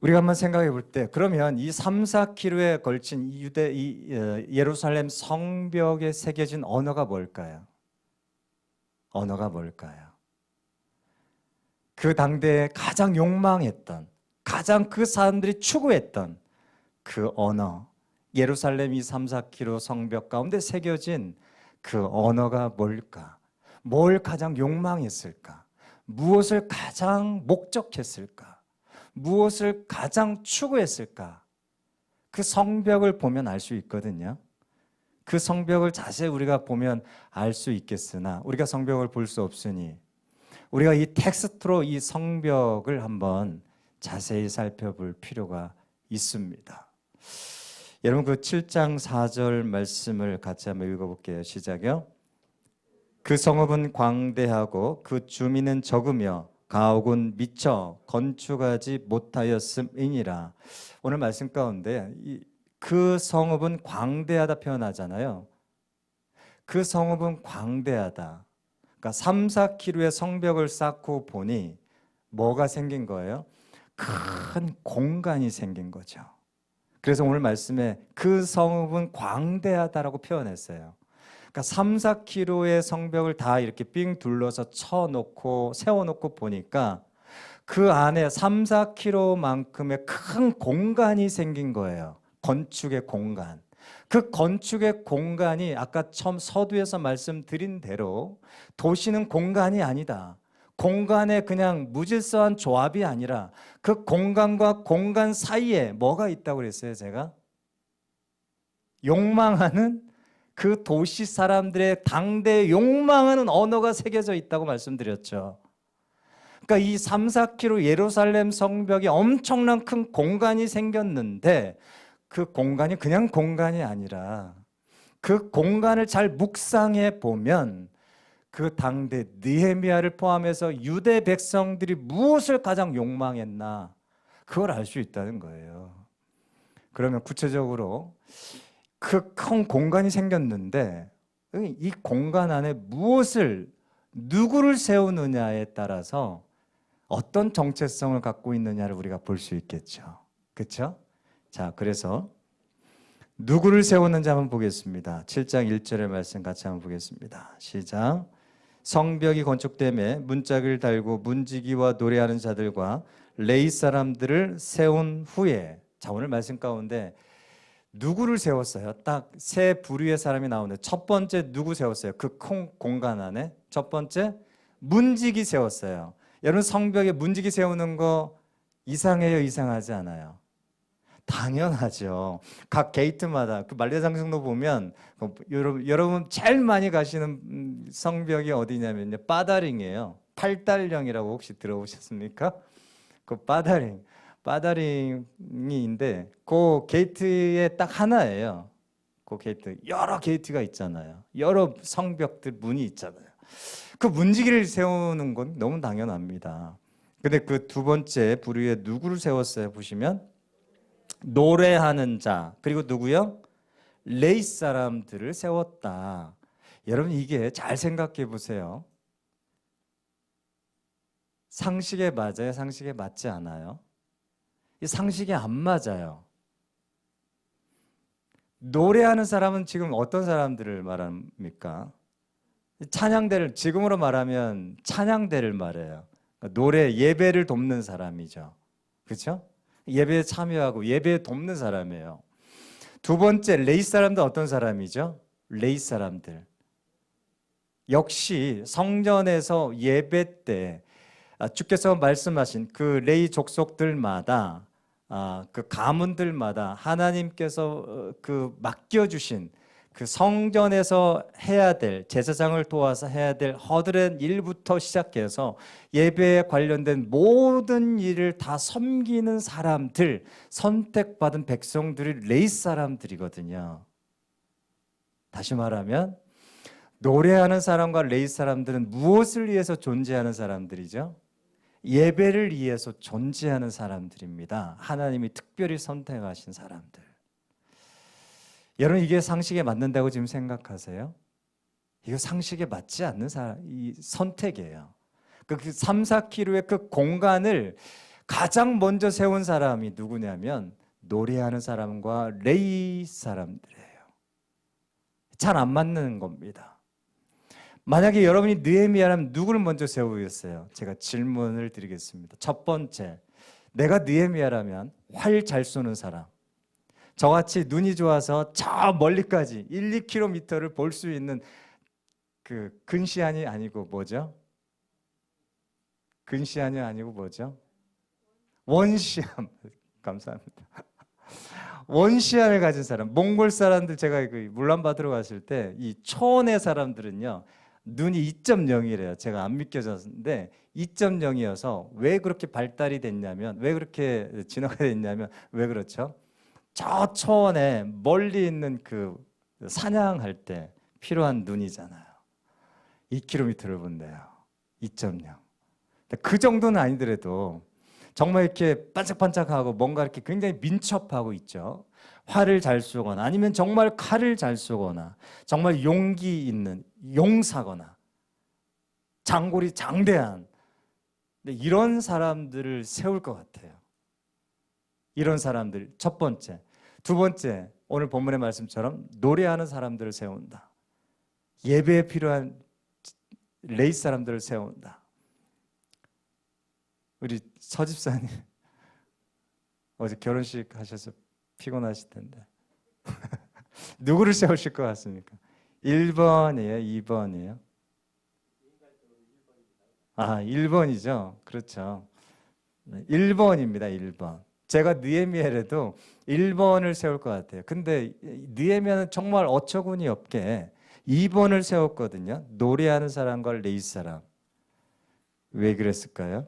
우리가 한번 생각해 볼 때 그러면 이 3, 4km에 걸친 이 예루살렘 성벽에 새겨진 언어가 뭘까요? 언어가 뭘까요? 그 당대에 가장 욕망했던, 가장 그 사람들이 추구했던 그 언어, 예루살렘 이 3, 4km 성벽 가운데 새겨진 그 언어가 뭘까? 뭘 가장 욕망했을까? 무엇을 가장 목적했을까? 무엇을 가장 추구했을까? 그 성벽을 보면 알 수 있거든요. 그 성벽을 자세히 우리가 보면 알 수 있겠으나 우리가 성벽을 볼 수 없으니 우리가 이 텍스트로 이 성벽을 한번 자세히 살펴볼 필요가 있습니다. 여러분 그 7장 4절 말씀을 같이 한번 읽어볼게요. 시작이요. 그 성읍은 광대하고 그 주민은 적으며 가옥은 미쳐 건축하지 못하였음이니라. 오늘 말씀 가운데 그 성읍은 광대하다 표현하잖아요. 그 성읍은 광대하다. 그러니까 3, 4km의 성벽을 쌓고 보니 뭐가 생긴 거예요? 큰 공간이 생긴 거죠. 그래서 오늘 말씀에 그 성읍은 광대하다라고 표현했어요. 그러니까 3, 4km의 성벽을 다 이렇게 삥 둘러서 쳐놓고 세워놓고 보니까 그 안에 3, 4km만큼의 큰 공간이 생긴 거예요. 건축의 공간. 그 건축의 공간이 아까 처음 서두에서 말씀드린 대로 도시는 공간이 아니다. 공간의 그냥 무질서한 조합이 아니라 그 공간과 공간 사이에 뭐가 있다고 그랬어요, 제가? 욕망하는 그 도시 사람들의 당대에 욕망하는 언어가 새겨져 있다고 말씀드렸죠. 그러니까 이 3, 4km 예루살렘 성벽이 엄청난 큰 공간이 생겼는데 그 공간이 그냥 공간이 아니라 그 공간을 잘 묵상해 보면 그 당대 느헤미야를 포함해서 유대 백성들이 무엇을 가장 욕망했나 그걸 알 수 있다는 거예요. 그러면 구체적으로 그 큰 공간이 생겼는데 이 공간 안에 무엇을 누구를 세우느냐에 따라서 어떤 정체성을 갖고 있느냐를 우리가 볼 수 있겠죠. 그렇죠? 자, 그래서 누구를 세웠는지 한번 보겠습니다. 7장 1절의 말씀 같이 한번 보겠습니다. 시작. 성벽이 건축됨에 문짝을 달고 문지기와 노래하는 자들과 레위 사람들을 세운 후에, 자, 오늘 말씀 가운데 누구를 세웠어요? 딱 세 부류의 사람이 나오는데 첫 번째 누구 세웠어요? 그 큰 공간 안에 첫 번째 문지기 세웠어요. 여러분 성벽에 문지기 세우는 거 이상해요, 이상하지 않아요? 당연하죠. 각 게이트마다 그 만리장성도 보면 여러분 제일 많이 가시는 성벽이 어디냐면요, 빠다링이에요. 팔달령이라고 혹시 들어보셨습니까? 그 빠다링이인데 그 게이트에 딱 하나예요. 그 게이트 여러 게이트가 있잖아요. 여러 성벽들 문이 있잖아요. 그 문지기를 세우는 건 너무 당연합니다. 근데 그 두 번째 불 위에 누구를 세웠어요? 보시면 노래하는 자, 그리고 누구요? 레이 사람들을 세웠다. 여러분 이게 잘 생각해 보세요. 상식에 맞아요? 상식에 맞지 않아요? 이 상식에 안 맞아요. 노래하는 사람은 지금 어떤 사람들을 말합니까? 찬양대를, 지금으로 말하면 찬양대를 말해요. 노래, 예배를 돕는 사람이죠. 그렇죠? 예배에 참여하고 예배에 돕는 사람이에요. 두 번째, 레위 사람들 어떤 사람이죠? 레위 사람들. 역시 성전에서 예배 때 주께서 말씀하신 그 레위 족속들마다 그 가문들마다 하나님께서 그 맡겨주신 그 성전에서 해야 될, 제사장을 도와서 해야 될 허드렛 일부터 시작해서 예배에 관련된 모든 일을 다 섬기는 사람들, 선택받은 백성들이 레위 사람들이거든요. 다시 말하면 노래하는 사람과 레위 사람들은 무엇을 위해서 존재하는 사람들이죠? 예배를 위해서 존재하는 사람들입니다. 하나님이 특별히 선택하신 사람들. 여러분 이게 상식에 맞는다고 지금 생각하세요? 이거 상식에 맞지 않는 이 선택이에요. 그 3, 4km의 그 공간을 가장 먼저 세운 사람이 누구냐면 노래하는 사람과 레위 사람들이에요. 잘 안 맞는 겁니다. 만약에 여러분이 느헤미야라면 누구를 먼저 세우겠어요? 제가 질문을 드리겠습니다. 첫 번째, 내가 느헤미야라면 활 잘 쏘는 사람, 저같이 눈이 좋아서 저 멀리까지 1, 2km를 볼 수 있는 그 근시안이 아니고 뭐죠? 근시안이 아니고 뭐죠? 원시안. 감사합니다. 원시안을 가진 사람, 몽골 사람들, 제가 그 물란받으러 갔을 때 이 초원의 사람들은요 눈이 2.0이래요. 제가 안 믿겨졌는데 2.0이어서 왜 그렇게 발달이 됐냐면, 왜 그렇게 진화가 됐냐면, 왜 그렇죠? 저 초원에 멀리 있는 그 사냥할 때 필요한 눈이잖아요. 2km를 본대요. 2.0. 그 정도는 아니더라도 정말 이렇게 반짝반짝하고 뭔가 이렇게 굉장히 민첩하고 있죠. 활을 잘 쏘거나 아니면 정말 칼을 잘 쏘거나 정말 용기 있는 용사거나 장골이 장대한, 이런 사람들을 세울 것 같아요. 이런 사람들 첫 번째. 두 번째, 오늘 본문의 말씀처럼 노래하는 사람들을 세운다. 예배에 필요한 레위 사람들을 세운다. 우리 서집사님 어제 결혼식 하셔서 피곤하실 텐데 누구를 세우실 것 같습니까? 1번이에요? 2번이에요? 1번이죠. 그렇죠. 1번입니다. 1번. 제가 느헤미야라도 1번을 세울 것 같아요. 근데 느헤미야는 정말 어처구니 없게 2번을 세웠거든요. 노래하는 사람과 레위 사람. 왜 그랬을까요?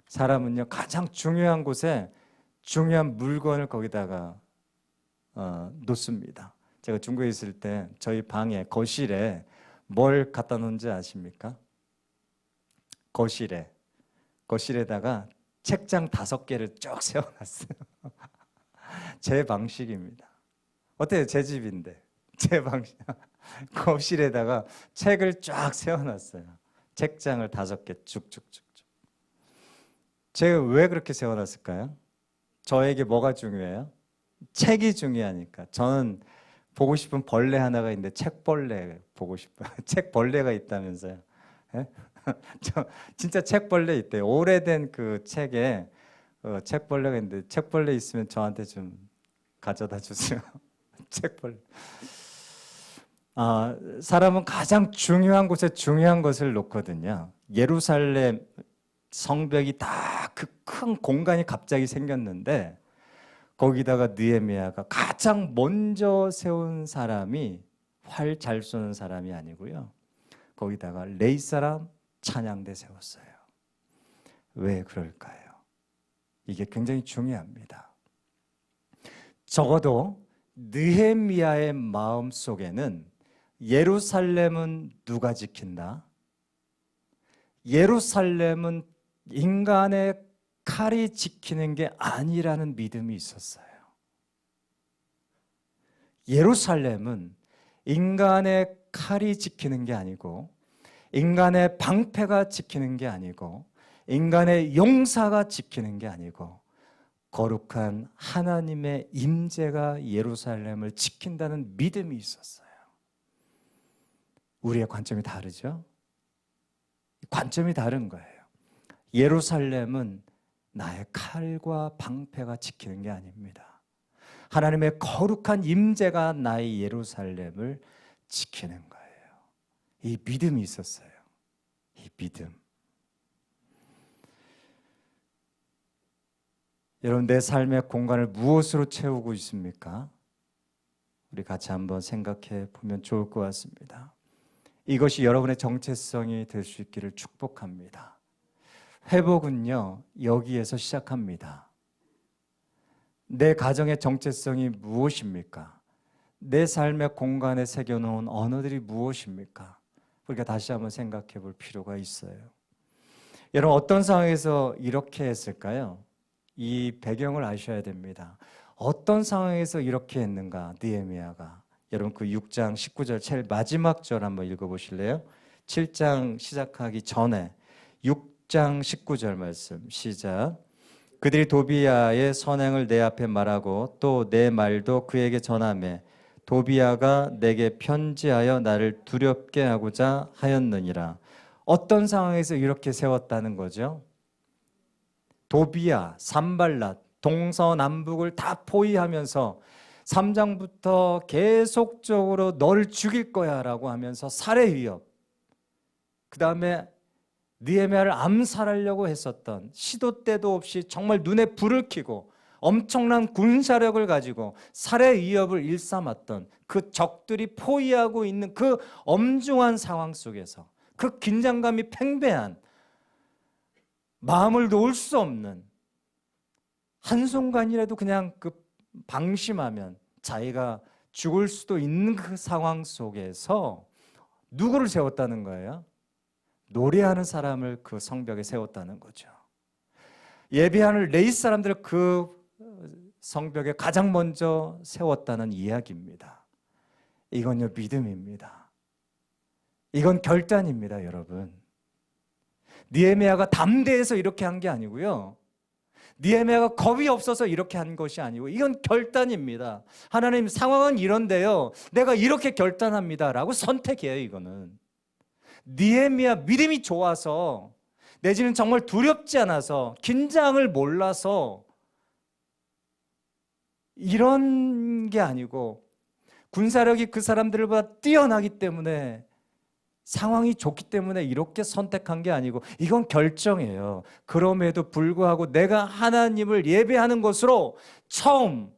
사람은요 가장 중요한 곳에 중요한 물건을 거기다가 놓습니다. 제가 중국에 있을 때 저희 방에 거실에 뭘 갖다 놓은지 아십니까? 거실에다가 책장 5개를 쭉 세워놨어요. 제 방식입니다. 어때요? 제 집인데 제 방식. 거실에다가 책을 쫙 세워놨어요. 책장을 5개 쭉쭉쭉쭉. 제가 왜 그렇게 세워놨을까요? 저에게 뭐가 중요해요? 책이 중요하니까. 저는 보고 싶은 벌레 하나가 있는데 책벌레 보고 싶어요. 책벌레가 있다면서요. 예? 저 진짜 책벌레 있대요. 오래된 그 책에 책벌레가 있는데, 책벌레 있으면 저한테 좀 가져다 주세요. 책벌레. 사람은 가장 중요한 곳에 중요한 것을 놓거든요. 예루살렘 성벽이 다 그 큰 공간이 갑자기 생겼는데 거기다가 느헤미야가 가장 먼저 세운 사람이 활 잘 쏘는 사람이 아니고요. 거기다가 레이 사람 찬양대 세웠어요. 왜 그럴까요? 이게 굉장히 중요합니다. 적어도 느헤미야의 마음 속에는 예루살렘은 누가 지킨다? 예루살렘은 인간의 칼이 지키는 게 아니라는 믿음이 있었어요. 예루살렘은 인간의 칼이 지키는 게 아니고, 인간의 방패가 지키는 게 아니고, 인간의 용사가 지키는 게 아니고, 거룩한 하나님의 임재가 예루살렘을 지킨다는 믿음이 있었어요. 우리의 관점이 다르죠? 관점이 다른 거예요. 예루살렘은 나의 칼과 방패가 지키는 게 아닙니다. 하나님의 거룩한 임재가 나의 예루살렘을 지키는 거예요. 이 믿음이 있었어요. 이 믿음. 여러분, 내 삶의 공간을 무엇으로 채우고 있습니까? 우리 같이 한번 생각해 보면 좋을 것 같습니다. 이것이 여러분의 정체성이 될 수 있기를 축복합니다. 회복은요, 여기에서 시작합니다. 내 가정의 정체성이 무엇입니까? 내 삶의 공간에 새겨놓은 언어들이 무엇입니까? 우리가 다시 한번 생각해 볼 필요가 있어요. 여러분, 어떤 상황에서 이렇게 했을까요? 이 배경을 아셔야 됩니다. 어떤 상황에서 이렇게 했는가, 느헤미야가. 여러분, 그 6장 19절 제일 마지막 절 한번 읽어보실래요? 7장 시작하기 전에 6장 19절 말씀 시작. 그들이 도비야의 선행을 내 앞에 말하고 또 내 말도 그에게 전하매 도비야가 내게 편지하여 나를 두렵게 하고자 하였느니라. 어떤 상황에서 이렇게 세웠다는 거죠? 도비야, 산발랏, 동서남북을 다 포위하면서 3장부터 계속적으로 너를 죽일 거야 라고 하면서 살해 위협, 그 다음에 느헤미야를 암살하려고 했었던, 시도 때도 없이 정말 눈에 불을 켜고 엄청난 군사력을 가지고 살해 위협을 일삼았던 그 적들이 포위하고 있는 그 엄중한 상황 속에서, 그 긴장감이 팽배한, 마음을 놓을 수 없는, 한순간이라도 그냥 그 방심하면 자기가 죽을 수도 있는 그 상황 속에서 누구를 세웠다는 거예요? 노래하는 사람을 그 성벽에 세웠다는 거죠. 예배하는 레위 사람들을 그 성벽에 가장 먼저 세웠다는 이야기입니다. 이건요, 믿음입니다. 이건 결단입니다, 여러분. 느헤미야가 담대해서 이렇게 한 게 아니고요, 느헤미야가 겁이 없어서 이렇게 한 것이 아니고, 이건 결단입니다. 하나님, 상황은 이런데요, 내가 이렇게 결단합니다 라고 선택해요. 이거는 느헤미야 믿음이 좋아서, 내지는 정말 두렵지 않아서, 긴장을 몰라서 이런 게 아니고, 군사력이 그 사람들보다 뛰어나기 때문에, 상황이 좋기 때문에 이렇게 선택한 게 아니고, 이건 결정이에요. 그럼에도 불구하고 내가 하나님을 예배하는 것으로 처음,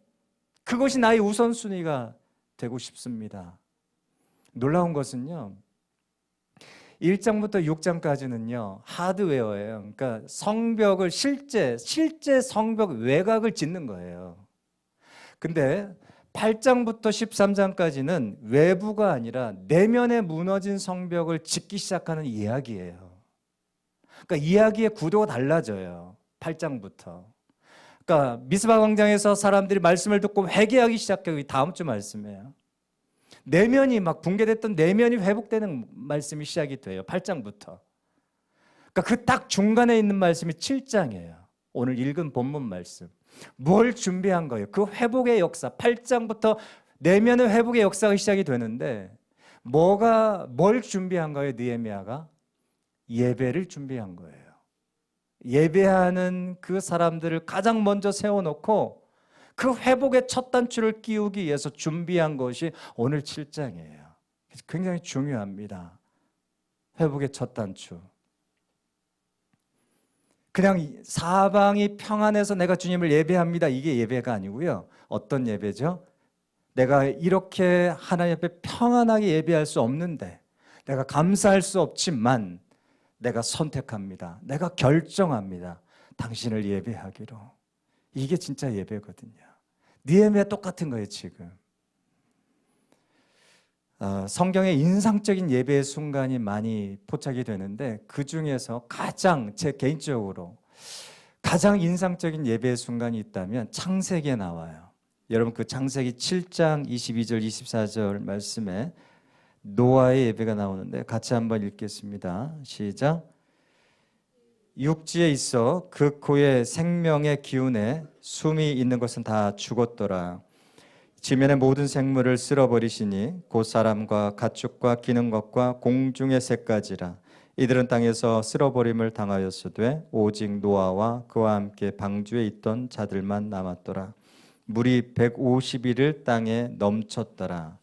그것이 나의 우선순위가 되고 싶습니다. 놀라운 것은요, 1장부터 6장까지는요 하드웨어예요. 그러니까 성벽을 실제 성벽 외곽을 짓는 거예요. 근데 8장부터 13장까지는 외부가 아니라 내면에 무너진 성벽을 짓기 시작하는 이야기예요. 그러니까 이야기의 구도가 달라져요. 8장부터. 그러니까 미스바 광장에서 사람들이 말씀을 듣고 회개하기 시작하고, 다음 주 말씀이에요. 내면이 막 붕괴됐던 내면이 회복되는 말씀이 시작이 돼요. 8장부터. 그러니까 그 딱 중간에 있는 말씀이 7장이에요. 오늘 읽은 본문 말씀. 뭘 준비한 거예요? 그 회복의 역사. 8장부터 내면의 회복의 역사가 시작이 되는데, 뭘 준비한 거예요? 느헤미야가 예배를 준비한 거예요. 예배하는 그 사람들을 가장 먼저 세워놓고 그 회복의 첫 단추를 끼우기 위해서 준비한 것이 오늘 7장이에요. 굉장히 중요합니다. 회복의 첫 단추. 그냥 사방이 평안해서 내가 주님을 예배합니다. 이게 예배가 아니고요. 어떤 예배죠? 내가 이렇게 하나님 앞에 평안하게 예배할 수 없는데, 내가 감사할 수 없지만 내가 선택합니다. 내가 결정합니다. 당신을 예배하기로. 이게 진짜 예배거든요. 느헤미야 똑같은 거예요, 지금. 성경에 인상적인 예배의 순간이 많이 포착이 되는데, 그 중에서 가장 제 개인적으로 가장 인상적인 예배의 순간이 있다면 창세기에 나와요. 여러분, 그 창세기 7장 22절 24절 말씀에 노아의 예배가 나오는데 같이 한번 읽겠습니다. 시작. 육지에 있어 그 코에 생명의 기운에 숨이 있는 것은 다 죽었더라. 지면의 모든 생물을 쓸어버리시니 곧 사람과 가축과 기는 것과 공중의 새까지라. 이들은 땅에서 쓸어버림을 당하였으되 오직 노아와 그와 함께 방주에 있던 자들만 남았더라. 물이 150일을 땅에 넘쳤더라.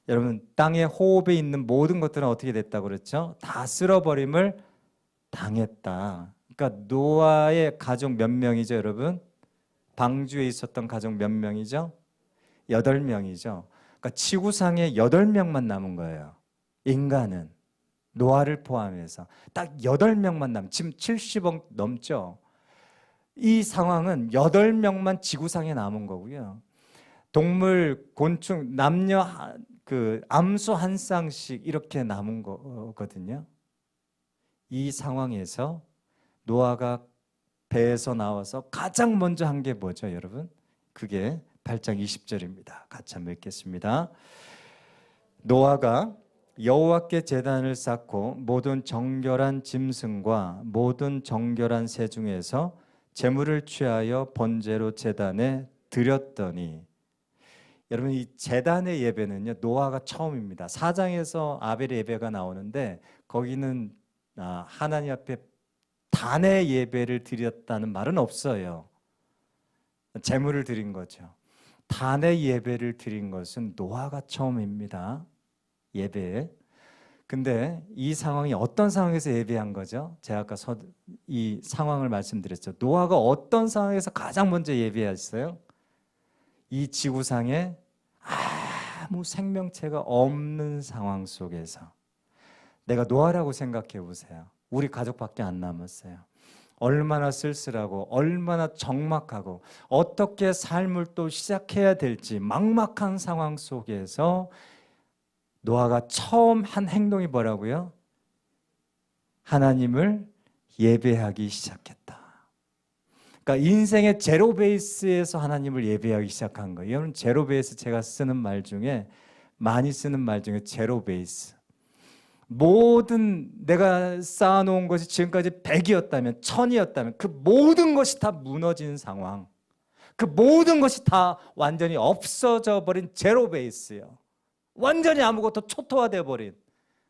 여러분, 땅의 호흡에 있는 모든 것들은 어떻게 됐다고 그랬죠? 다 쓸어버림을 당했다. 그러니까 노아의 가족 몇 명이죠, 여러분? 방주에 있었던 가족 몇 명이죠? 8명이죠. 그러니까 지구상에 8명만 남은 거예요. 인간은 노아를 포함해서 딱 8명만 남은, 지금 70억 넘죠. 이 상황은 8명만 지구상에 남은 거고요. 동물, 곤충, 남녀 그 암수 한 쌍씩 이렇게 남은 거거든요. 이 상황에서 노아가 배에서 나와서 가장 먼저 한 게 뭐죠, 여러분? 그게 8장 20절입니다. 같이 한번 읽겠습니다. 노아가 여호와께 제단을 쌓고 모든 정결한 짐승과 모든 정결한 새 중에서 제물을 취하여 번제로 제단에 드렸더니, 여러분, 이 제단의 예배는요, 노아가 처음입니다. 4장에서 아벨의 예배가 나오는데 거기는 하나님 앞에 단의 예배를 드렸다는 말은 없어요. 제물을 드린 거죠. 단의 예배를 드린 것은 노아가 처음입니다. 예배에. 근데 이 상황이 어떤 상황에서 예배한 거죠? 제가 아까 이 상황을 말씀드렸죠. 노아가 어떤 상황에서 가장 먼저 예배했어요? 이 지구상에 아무 생명체가 없는 상황 속에서. 내가 노아라고 생각해 보세요. 우리 가족밖에 안 남았어요. 얼마나 쓸쓸하고 얼마나 적막하고 어떻게 삶을 또 시작해야 될지 막막한 상황 속에서 노아가 처음 한 행동이 뭐라고요? 하나님을 예배하기 시작했다. 그러니까 인생의 제로 베이스에서 하나님을 예배하기 시작한 거예요. 여러분, 제로 베이스, 제가 쓰는 말 중에 많이 쓰는 말 중에 제로 베이스. 모든 내가 쌓아놓은 것이 지금까지 100이었다면 1000이었다면 그 모든 것이 다 무너진 상황, 그 모든 것이 다 완전히 없어져 버린 제로 베이스예요. 완전히 아무것도 초토화되어 버린,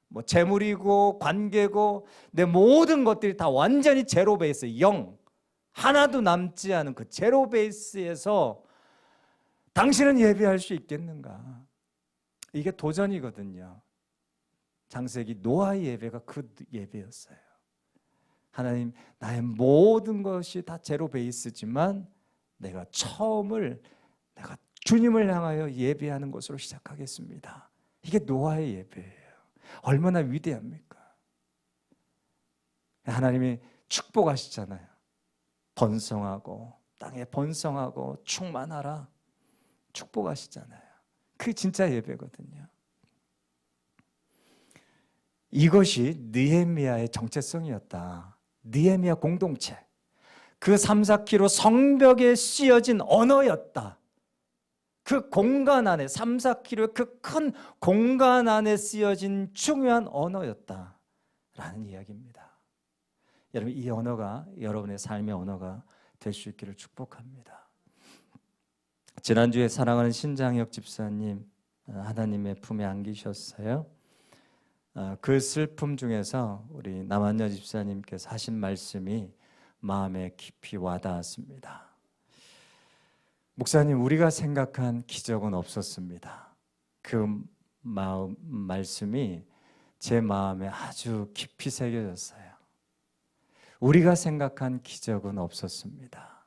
뭐 재물이고 관계고 내 모든 것들이 다 완전히 제로 베이스, 0, 하나도 남지 않은 그 제로 베이스에서 당신은 예배할 수 있겠는가? 이게 도전이거든요. 창세기 노아의 예배가 그 예배였어요. 하나님, 나의 모든 것이 다 제로 베이스지만 내가 내가 주님을 향하여 예배하는 것으로 시작하겠습니다. 이게 노아의 예배예요. 얼마나 위대합니까? 하나님이 축복하시잖아요. 번성하고 땅에 번성하고 충만하라 축복하시잖아요. 그게 진짜 예배거든요. 이것이 느헤미야의 정체성이었다. 느헤미야 공동체, 그 3, 4km 성벽에 씌어진 언어였다. 그 공간 안에, 3, 4km의 그 큰 공간 안에 씌어진 중요한 언어였다라는 이야기입니다. 여러분, 이 언어가 여러분의 삶의 언어가 될 수 있기를 축복합니다. 지난주에 사랑하는 신장혁 집사님 하나님의 품에 안기셨어요. 그 슬픔 중에서 우리 남한여 집사님께서 하신 말씀이 마음에 깊이 와닿았습니다. 목사님, 우리가 생각한 기적은 없었습니다. 그 말씀이 제 마음에 아주 깊이 새겨졌어요. 우리가 생각한 기적은 없었습니다.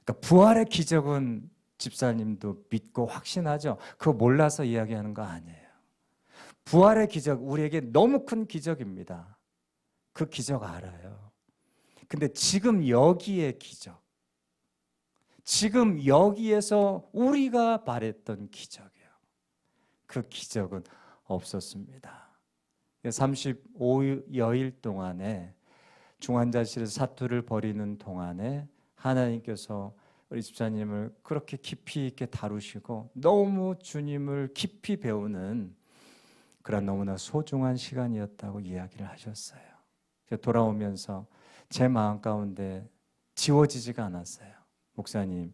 그러니까 부활의 기적은 집사님도 믿고 확신하죠. 그거 몰라서 이야기하는 거 아니에요. 부활의 기적, 우리에게 너무 큰 기적입니다. 그 기적 알아요. 근데 지금 여기의 기적, 지금 여기에서 우리가 바랬던 기적이에요. 그 기적은 없었습니다. 35여일 동안에 중환자실에서 사투를 벌이는 동안에 하나님께서 우리 집사님을 그렇게 깊이 있게 다루시고 너무 주님을 깊이 배우는 그런 너무나 소중한 시간이었다고 이야기를 하셨어요. 돌아오면서 제 마음 가운데 지워지지가 않았어요. 목사님,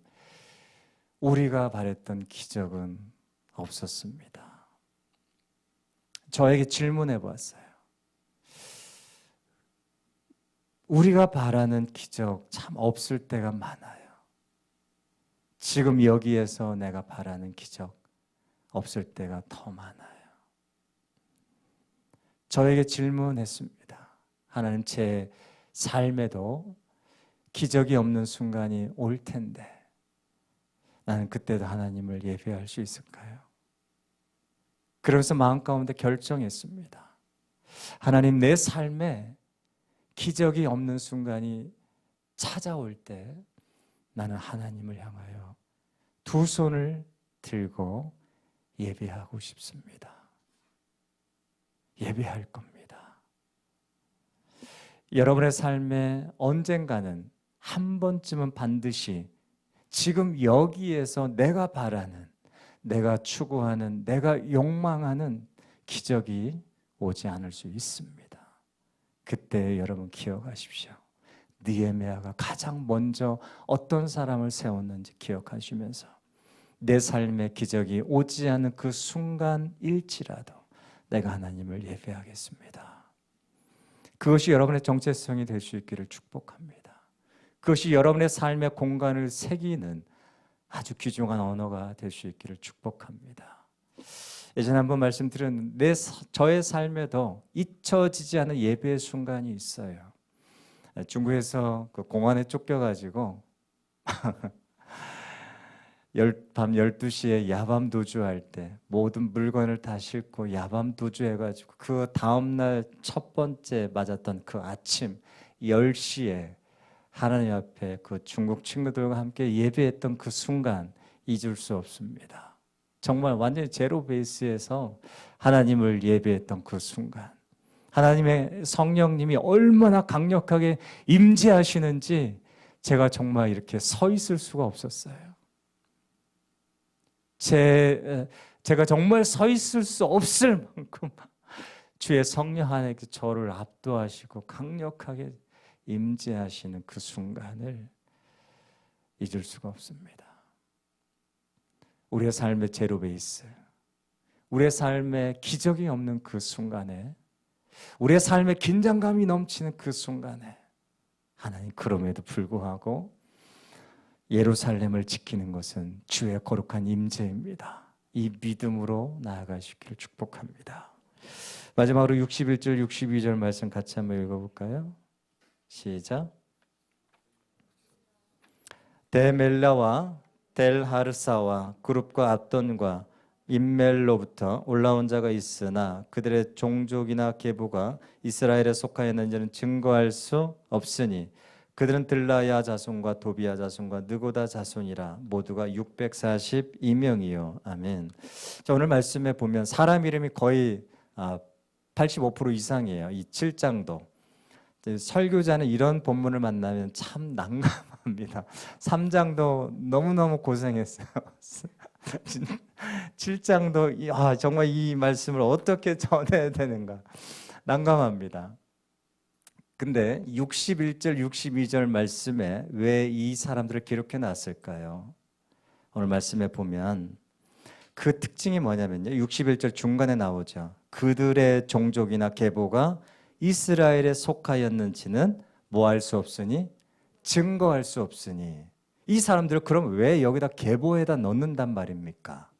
우리가 바랬던 기적은 없었습니다. 저에게 질문해 보았어요. 우리가 바라는 기적 참 없을 때가 많아요. 지금 여기에서 내가 바라는 기적 없을 때가 더 많아요. 저에게 질문했습니다. 하나님, 제 삶에도 기적이 없는 순간이 올 텐데 나는 그때도 하나님을 예배할 수 있을까요? 그러면서 마음 가운데 결정했습니다. 하나님, 내 삶에 기적이 없는 순간이 찾아올 때 나는 하나님을 향하여 두 손을 들고 예배하고 싶습니다. 예배할 겁니다. 여러분의 삶에 언젠가는 한 번쯤은 반드시 지금 여기에서 내가 바라는, 내가 추구하는, 내가 욕망하는 기적이 오지 않을 수 있습니다. 그때 여러분 기억하십시오. 느헤미야가 가장 먼저 어떤 사람을 세웠는지 기억하시면서 내 삶에 기적이 오지 않은 그 순간일지라도 내가 하나님을 예배하겠습니다. 그것이 여러분의 정체성이 될 수 있기를 축복합니다. 그것이 여러분의 삶의 공간을 새기는 아주 귀중한 언어가 될 수 있기를 축복합니다. 예전에 한번 말씀드렸는데 저의 삶에도 잊혀지지 않은 예배의 순간이 있어요. 중국에서 그 공안에 쫓겨가지고 밤 12시에 야밤 도주할 때 모든 물건을 다 싣고 야밤 도주해가지고 그 다음날 첫 번째 맞았던 그 아침 10시에 하나님 앞에 그 중국 친구들과 함께 예배했던 그 순간 잊을 수 없습니다. 정말 완전히 제로 베이스에서 하나님을 예배했던 그 순간, 하나님의 성령님이 얼마나 강력하게 임재하시는지 제가 정말 이렇게 서 있을 수가 없었어요. 제가 정말 서 있을 수 없을 만큼 주의 성령 하나님께 저를 압도하시고 강력하게 임재하시는 그 순간을 잊을 수가 없습니다. 우리의 삶의 제로 베이스, 우리의 삶에 기적이 없는 그 순간에, 우리의 삶에 긴장감이 넘치는 그 순간에 하나님, 그럼에도 불구하고 예루살렘을 지키는 것은 주의 거룩한 임재입니다. 이 믿음으로 나아가시기를 축복합니다. 마지막으로 61절 62절 말씀 같이 한번 읽어볼까요? 시작. 데멜라와 델하르사와 그룹과 압돈과 임멜로부터 올라온 자가 있으나 그들의 종족이나 계보가 이스라엘에 속하였는지는 증거할 수 없으니 그들은 들라야 자손과 도비야 자손과 느고다 자손이라 모두가 642명이요. 아멘. 자, 오늘 말씀에 보면 사람 이름이 거의 85% 이상이에요. 이 7장도. 설교자는 이런 본문을 만나면 참 난감합니다. 3장도 너무너무 고생했어요. 7장도 정말 이 말씀을 어떻게 전해야 되는가 난감합니다. 근데 61절 62절 말씀에 왜 이 사람들을 기록해 놨을까요? 오늘 말씀에 보면 그 특징이 뭐냐면요, 61절 중간에 나오죠. 그들의 종족이나 계보가 이스라엘에 속하였는지는 뭐 할 수 없으니 증거할 수 없으니. 이 사람들을 그럼 왜 여기다 계보에다 넣는단 말입니까?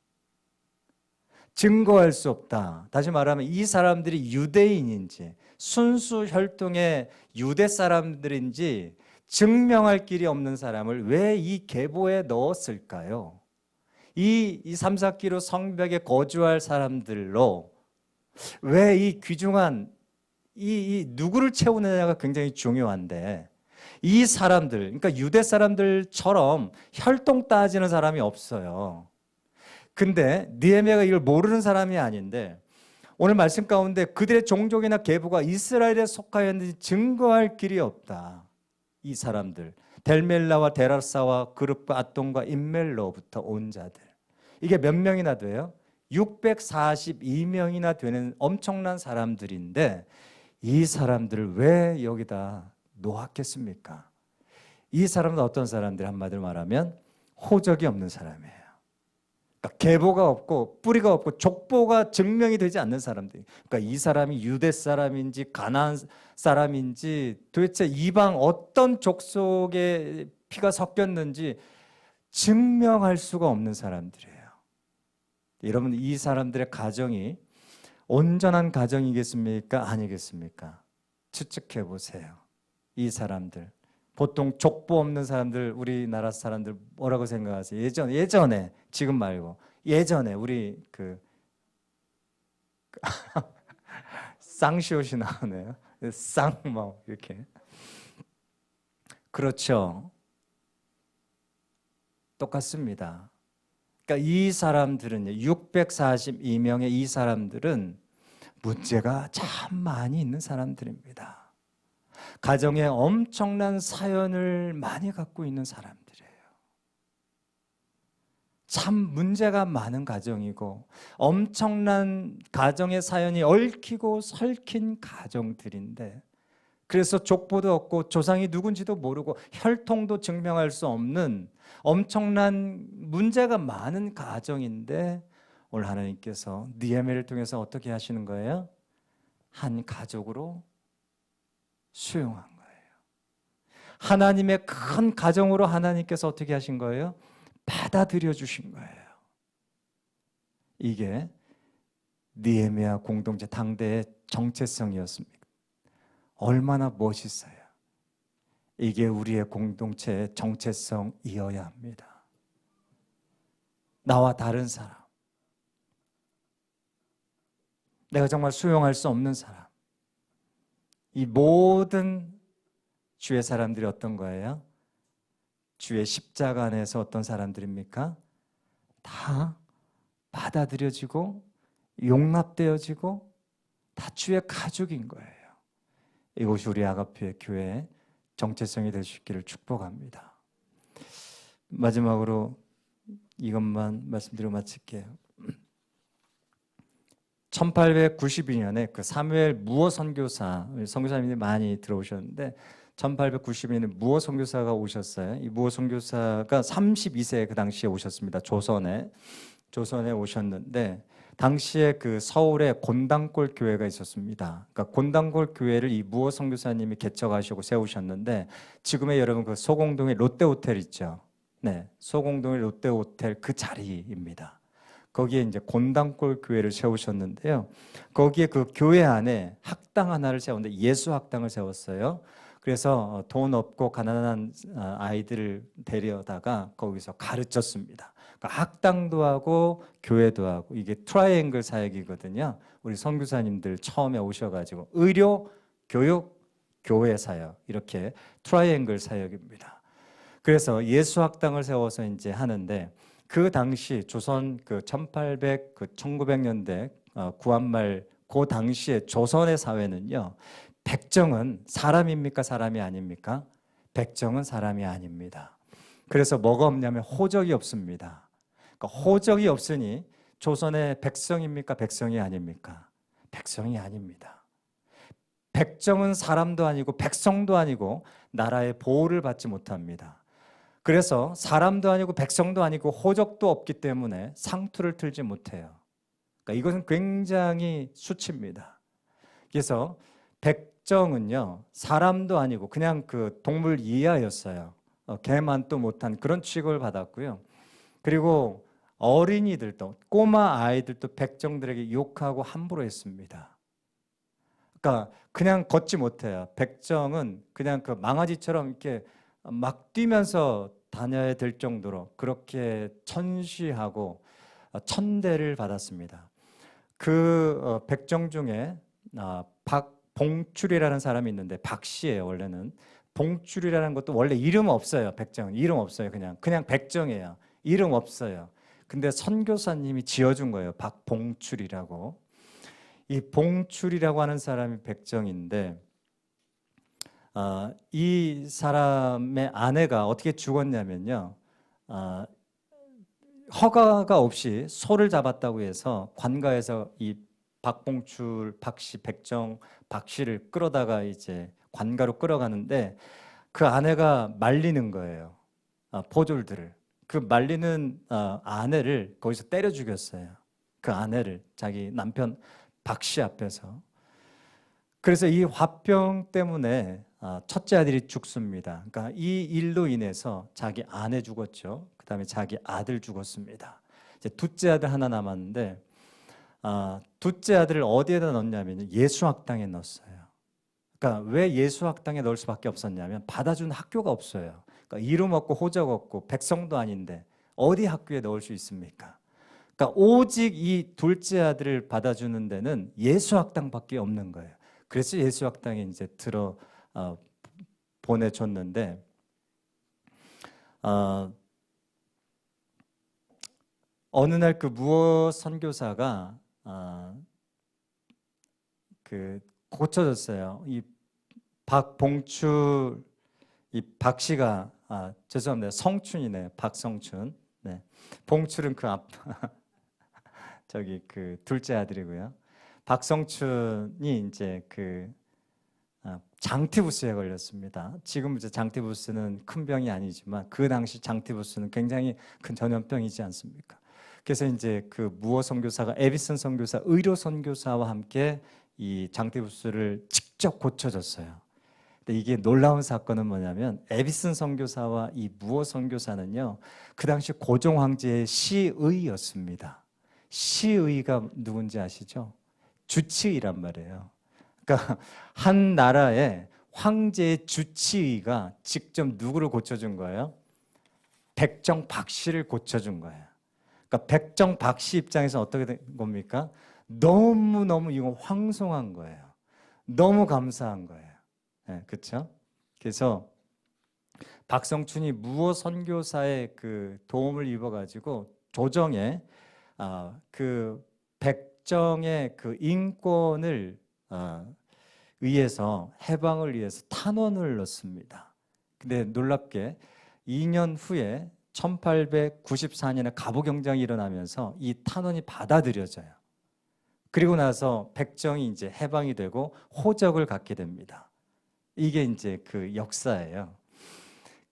증거할 수 없다. 다시 말하면 이 사람들이 유대인인지 순수 혈통의 유대 사람들인지 증명할 길이 없는 사람을 왜 이 계보에 넣었을까요? 이 3, 4km 성벽에 거주할 사람들로 왜 이 귀중한 이 누구를 채우느냐가 굉장히 중요한데 이 사람들, 그러니까 유대 사람들처럼 혈통 따지는 사람이 없어요. 근데 느헤미야가 이걸 모르는 사람이 아닌데 오늘 말씀 가운데 그들의 종족이나 계보가 이스라엘에 속하였는지 증거할 길이 없다. 이 사람들 델멜라와 데라사와 그룹과 앗돈과 임멜로부터 온 자들, 이게 몇 명이나 돼요? 642명이나 되는 엄청난 사람들인데 이 사람들을 왜 여기다 놓았겠습니까? 이 사람은 어떤 사람들? 한마디로 말하면 호적이 없는 사람이에요. 그러니까 계보가 없고 뿌리가 없고 족보가 증명이 되지 않는 사람들. 그러니까 이 사람이 유대 사람인지 가나안 사람인지 도대체 이방 어떤 족속의 피가 섞였는지 증명할 수가 없는 사람들이에요. 여러분, 이 사람들의 가정이 온전한 가정이겠습니까? 아니겠습니까? 추측해 보세요. 이 사람들, 보통 족보 없는 사람들, 우리나라 사람들 뭐라고 생각하세요? 예전에 지금 말고 예전에 우리 그 쌍시옷이 나오네요. 쌍뭐 이렇게. 그렇죠. 똑같습니다. 그러니까 이 사람들은요, 642명의 이 사람들은 문제가 참 많이 있는 사람들입니다. 가정에 엄청난 사연을 많이 갖고 있는 사람들이에요. 참 문제가 많은 가정이고 엄청난 가정의 사연이 얽히고 설킨 가정들인데, 그래서 족보도 없고 조상이 누군지도 모르고 혈통도 증명할 수 없는 엄청난 문제가 많은 가정인데 오늘 하나님께서 느헤미야를 통해서 어떻게 하시는 거예요? 한 가족으로 수용한 거예요. 하나님의 큰 가정으로 하나님께서 어떻게 하신 거예요? 받아들여 주신 거예요. 이게 느헤미야 공동체 당대의 정체성이었습니다. 얼마나 멋있어요. 이게 우리의 공동체의 정체성이어야 합니다. 나와 다른 사람, 내가 정말 수용할 수 없는 사람, 이 모든 주의 사람들이 어떤 거예요? 주의 십자가 안에서 어떤 사람들입니까? 다 받아들여지고 용납되어지고 다 주의 가족인 거예요. 이곳이 우리 아가페 교회의 정체성이 될 수 있기를 축복합니다. 마지막으로 이것만 말씀드리고 마칠게요. 1892년에 그 사무엘 무어 선교사, 선교사님들이 많이 들어오셨는데 1892년에 무어 선교사가 오셨어요. 이 무어 선교사가 32세에 그 당시에 오셨습니다. 조선에 오셨는데 당시에 그 서울에 곤당골 교회가 있었습니다. 그러니까 곤당골 교회를 이 무어 선교사님이 개척하시고 세우셨는데 지금의 여러분 그 소공동의 롯데호텔 있죠. 네, 소공동의 롯데호텔 그 자리입니다. 거기에 이제 곤당골 교회를 세우셨는데요. 거기에 그 교회 안에 학당 하나를 세웠는데 예수 학당을 세웠어요. 그래서 돈 없고 가난한 아이들을 데려다가 거기서 가르쳤습니다. 그러니까 학당도 하고 교회도 하고 이게 트라이앵글 사역이거든요. 우리 선교사님들 처음에 오셔가지고 의료, 교육, 교회 사역 이렇게 트라이앵글 사역입니다. 그래서 예수 학당을 세워서 이제 하는데 그 당시 조선 그 1900년대 구한말 그 당시에 조선의 사회는요. 백정은 사람입니까? 사람이 아닙니까? 백정은 사람이 아닙니다. 그래서 뭐가 없냐면 호적이 없습니다. 그러니까 호적이 없으니 조선의 백성입니까? 백성이 아닙니까? 백성이 아닙니다. 백정은 사람도 아니고 백성도 아니고 나라의 보호를 받지 못합니다. 그래서 사람도 아니고 백성도 아니고 호적도 없기 때문에 상투를 틀지 못해요. 그러니까 이것은 굉장히 수치입니다. 그래서 백정은요 사람도 아니고 그냥 그 동물 이하였어요. 개만도 못한 그런 취급을 받았고요. 그리고 어린이들도 꼬마 아이들도 백정들에게 욕하고 함부로 했습니다. 그러니까 그냥 걷지 못해요. 백정은 그냥 그 망아지처럼 이렇게 막 뛰면서 다녀야 될 정도로 그렇게 천시하고 천대를 받았습니다. 그 백정 중에 박봉출이라는 사람이 있는데 박씨예요. 원래는 봉출이라는 것도 원래 이름 없어요. 백정은 이름 없어요. 그냥 백정이에요. 이름 없어요. 근데 선교사님이 지어준 거예요. 박봉출이라고. 이 봉출이라고 하는 사람이 백정인데 이 사람의 아내가 어떻게 죽었냐면요. 허가가 없이 소를 잡았다고 해서 관가에서 이 박봉출 박씨 백정 박씨를 끌어다가 이제 관가로 끌어가는데 그 아내가 말리는 거예요. 포졸들을. 그 말리는 아내를 거기서 때려 죽였어요. 그 아내를 자기 남편 박씨 앞에서. 그래서 이 화병 때문에 첫째 아들이 죽습니다. 그러니까 이 일로 인해서 자기 아내 죽었죠. 그다음에 자기 아들 죽었습니다. 이제 둘째 아들 하나 남았는데 둘째 아들을 어디에다 넣었냐면 예수학당에 넣었어요. 그러니까 왜 예수학당에 넣을 수밖에 없었냐면 받아준 학교가 없어요. 그러니까 이름 없고 호적 없고 백성도 아닌데 어디 학교에 넣을 수 있습니까? 그러니까 오직 이 둘째 아들을 받아주는 데는 예수학당밖에 없는 거예요. 그래서 예수학당에 이제 보내줬는데 어느 날 그 무어 선교사가 그 고쳐졌어요. 이 박봉출 이 박씨가 죄송합니다. 성춘이네요. 박성춘. 네. 봉출은 그 저기 그 둘째 아들이고요. 박성춘이 이제 그 장티부스에 걸렸습니다. 지금 이제 장티부스는 큰 병이 아니지만 그 당시 장티부스는 굉장히 큰 전염병이지 않습니까? 그래서 이제 그 무어 선교사가 에비슨 선교사, 의료 선교사와 함께 이 장티부스를 직접 고쳐줬어요. 근데 이게 놀라운 사건은 뭐냐면 에비슨 선교사와 이 무어 선교사는요, 그 당시 고종 황제의 시의였습니다. 시의가 누군지 아시죠? 주치의란 말이에요. 그러니까 한 나라의 황제의 주치의가 직접 누구를 고쳐준 거예요? 백정 박씨를 고쳐준 거예요. 그러니까 백정 박씨 입장에서 어떻게 된 겁니까? 너무너무 이거 황송한 거예요. 너무 감사한 거예요. 네, 그렇죠? 그래서 박성춘이 무어 선교사의 그 도움을 입어가지고 조정에 그 백정의 그 인권을 위해서 해방을 위해서 탄원을 넣습니다. 근데 놀랍게 2년 후에 1894년에 갑오경장이 일어나면서 이 탄원이 받아들여져요. 그리고 나서 백정이 이제 해방이 되고 호적을 갖게 됩니다. 이게 이제 그 역사예요.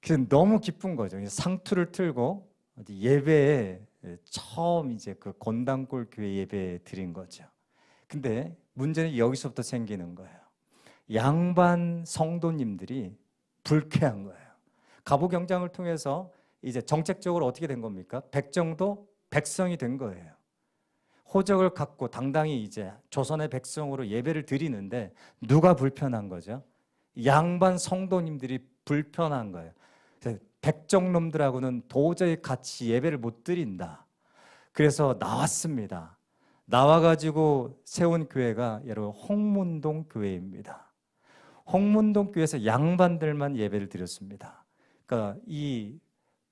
그래서 너무 기쁜 거죠. 상투를 틀고 예배에 처음 이제 그 건당골 교회 예배에 드린 거죠. 근데 문제는 여기서부터 생기는 거예요. 양반 성도님들이 불쾌한 거예요. 갑오경장을 통해서 이제 정책적으로 어떻게 된 겁니까? 백정도 백성이 된 거예요. 호적을 갖고 당당히 이제 조선의 백성으로 예배를 드리는데 누가 불편한 거죠? 양반 성도님들이 불편한 거예요. 백정놈들하고는 도저히 같이 예배를 못 드린다. 그래서 나왔습니다. 나와가지고 세운 교회가 여러분 홍문동 교회입니다. 홍문동 교회에서 양반들만 예배를 드렸습니다. 그러니까 이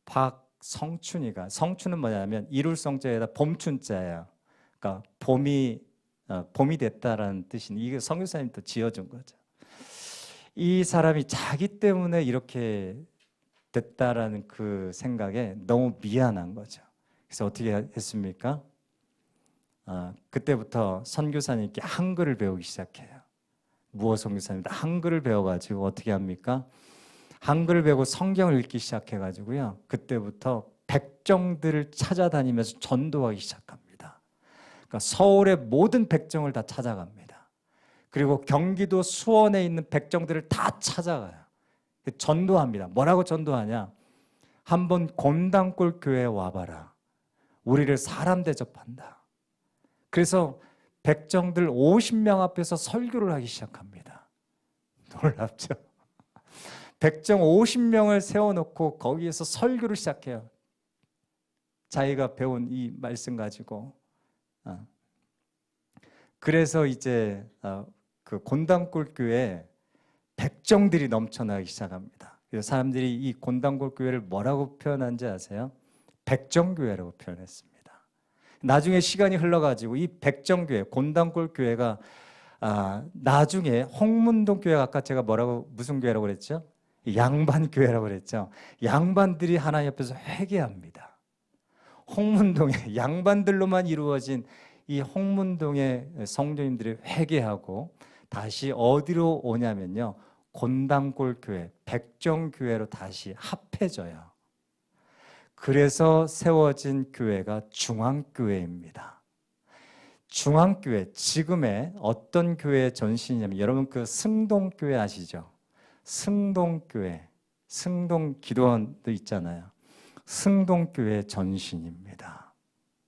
박성춘이가, 성춘은 뭐냐면 이룰성자에다 봄춘자예요. 그러니까 봄이 됐다라는 뜻인, 이게 선교사님 또 지어준 거죠. 이 사람이 자기 때문에 이렇게 됐다라는 그 생각에 너무 미안한 거죠. 그래서 어떻게 했습니까? 그때부터 선교사님께 한글을 배우기 시작해요. 무어 선교사님들 한글을 배워가지고 어떻게 합니까? 한글을 배우고 성경을 읽기 시작해가지고요. 그때부터 백정들을 찾아다니면서 전도하기 시작합니다. 그러니까 서울의 모든 백정을 다 찾아갑니다. 그리고 경기도 수원에 있는 백정들을 다 찾아가요. 전도합니다. 뭐라고 전도하냐? 한번 곰당골 교회에 와봐라. 우리를 사람 대접한다. 그래서 백정들 50명 앞에서 설교를 하기 시작합니다. 놀랍죠? 백정 50명을 세워놓고 거기에서 설교를 시작해요. 자기가 배운 이 말씀 가지고. 그래서 이제 그 곤단골 교회에 백정들이 넘쳐나기 시작합니다. 그래서 사람들이 이 곤단골 교회를 뭐라고 표현한지 아세요? 백정교회라고 표현했습니다. 나중에 시간이 흘러가지고 이 백정교회, 곤단골 교회가 나중에 홍문동 교회가 아까 제가 무슨 교회라고 그랬죠? 양반교회라고 그랬죠. 양반들이 하나님 앞에서 회개합니다. 홍문동에 양반들로만 이루어진 이 홍문동의 성도님들이 회개하고 다시 어디로 오냐면요, 곤단골 교회, 백정교회로 다시 합해져요. 그래서 세워진 교회가 중앙교회입니다. 중앙교회, 지금의 어떤 교회의 전신이냐면, 여러분 그 승동교회 아시죠? 승동교회, 승동 기도원도 있잖아요. 승동교회 전신입니다.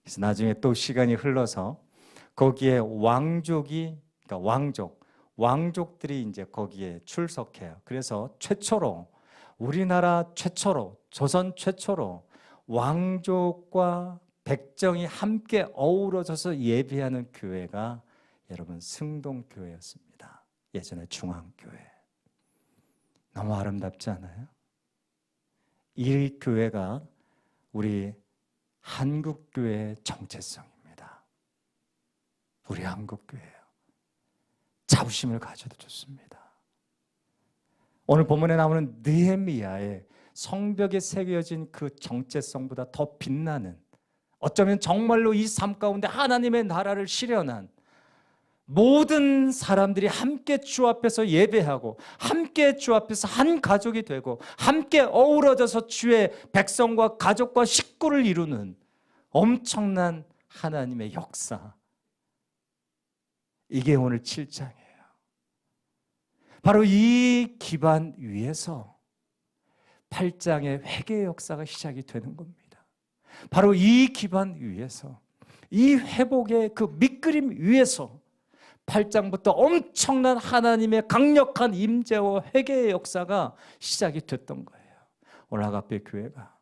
그래서 나중에 또 시간이 흘러서 거기에 왕족들이 이제 거기에 출석해요. 그래서 최초로, 우리나라 최초로, 조선 최초로 왕족과 백정이 함께 어우러져서 예배하는 교회가 여러분 승동교회였습니다. 예전에 중앙교회. 너무 아름답지 않아요? 이 교회가 우리 한국교회의 정체성입니다. 우리 한국교회예요. 자부심을 가져도 좋습니다. 오늘 본문에 나오는 느헤미야의 성벽에 새겨진 그 정체성보다 더 빛나는, 어쩌면 정말로 이 삶 가운데 하나님의 나라를 실현한 모든 사람들이 함께 주 앞에서 예배하고 함께 주 앞에서 한 가족이 되고 함께 어우러져서 주의 백성과 가족과 식구를 이루는 엄청난 하나님의 역사, 이게 오늘 7장이에요. 바로 이 기반 위에서 8장의 회개의 역사가 시작이 되는 겁니다. 바로 이 기반 위에서, 이 회복의 그 밑그림 위에서 8장부터 엄청난 하나님의 강력한 임재와 회개의 역사가 시작이 됐던 거예요. 오늘 아가페 교회가,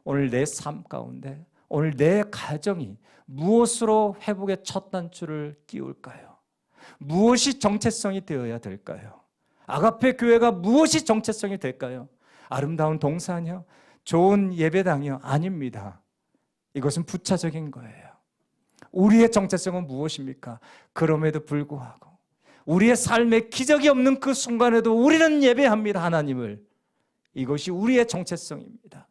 오늘 내 삶 가운데, 오늘 내 가정이 무엇으로 회복의 첫 단추를 끼울까요? 무엇이 정체성이 되어야 될까요? 아가페 교회가 무엇이 정체성이 될까요? 아름다운 동산이요? 좋은 예배당이요? 아닙니다. 이것은 부차적인 거예요. 우리의 정체성은 무엇입니까? 그럼에도 불구하고 우리의 삶에 기적이 없는 그 순간에도 우리는 예배합니다, 하나님을. 이것이 우리의 정체성입니다.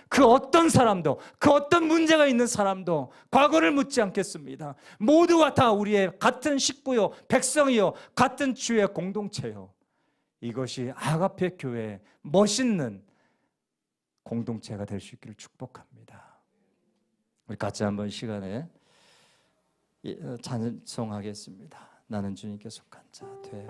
그 어떤 사람도, 그 어떤 문제가 있는 사람도 과거를 묻지 않겠습니다. 모두가 다 우리의 같은 식구요, 백성이요, 같은 주의 공동체요. 이것이 아가페 교회의 멋있는 공동체가 될 수 있기를 축복합니다. 우리 같이 한번 시간에 찬송하겠습니다. 나는 주님께 속한 자 되어.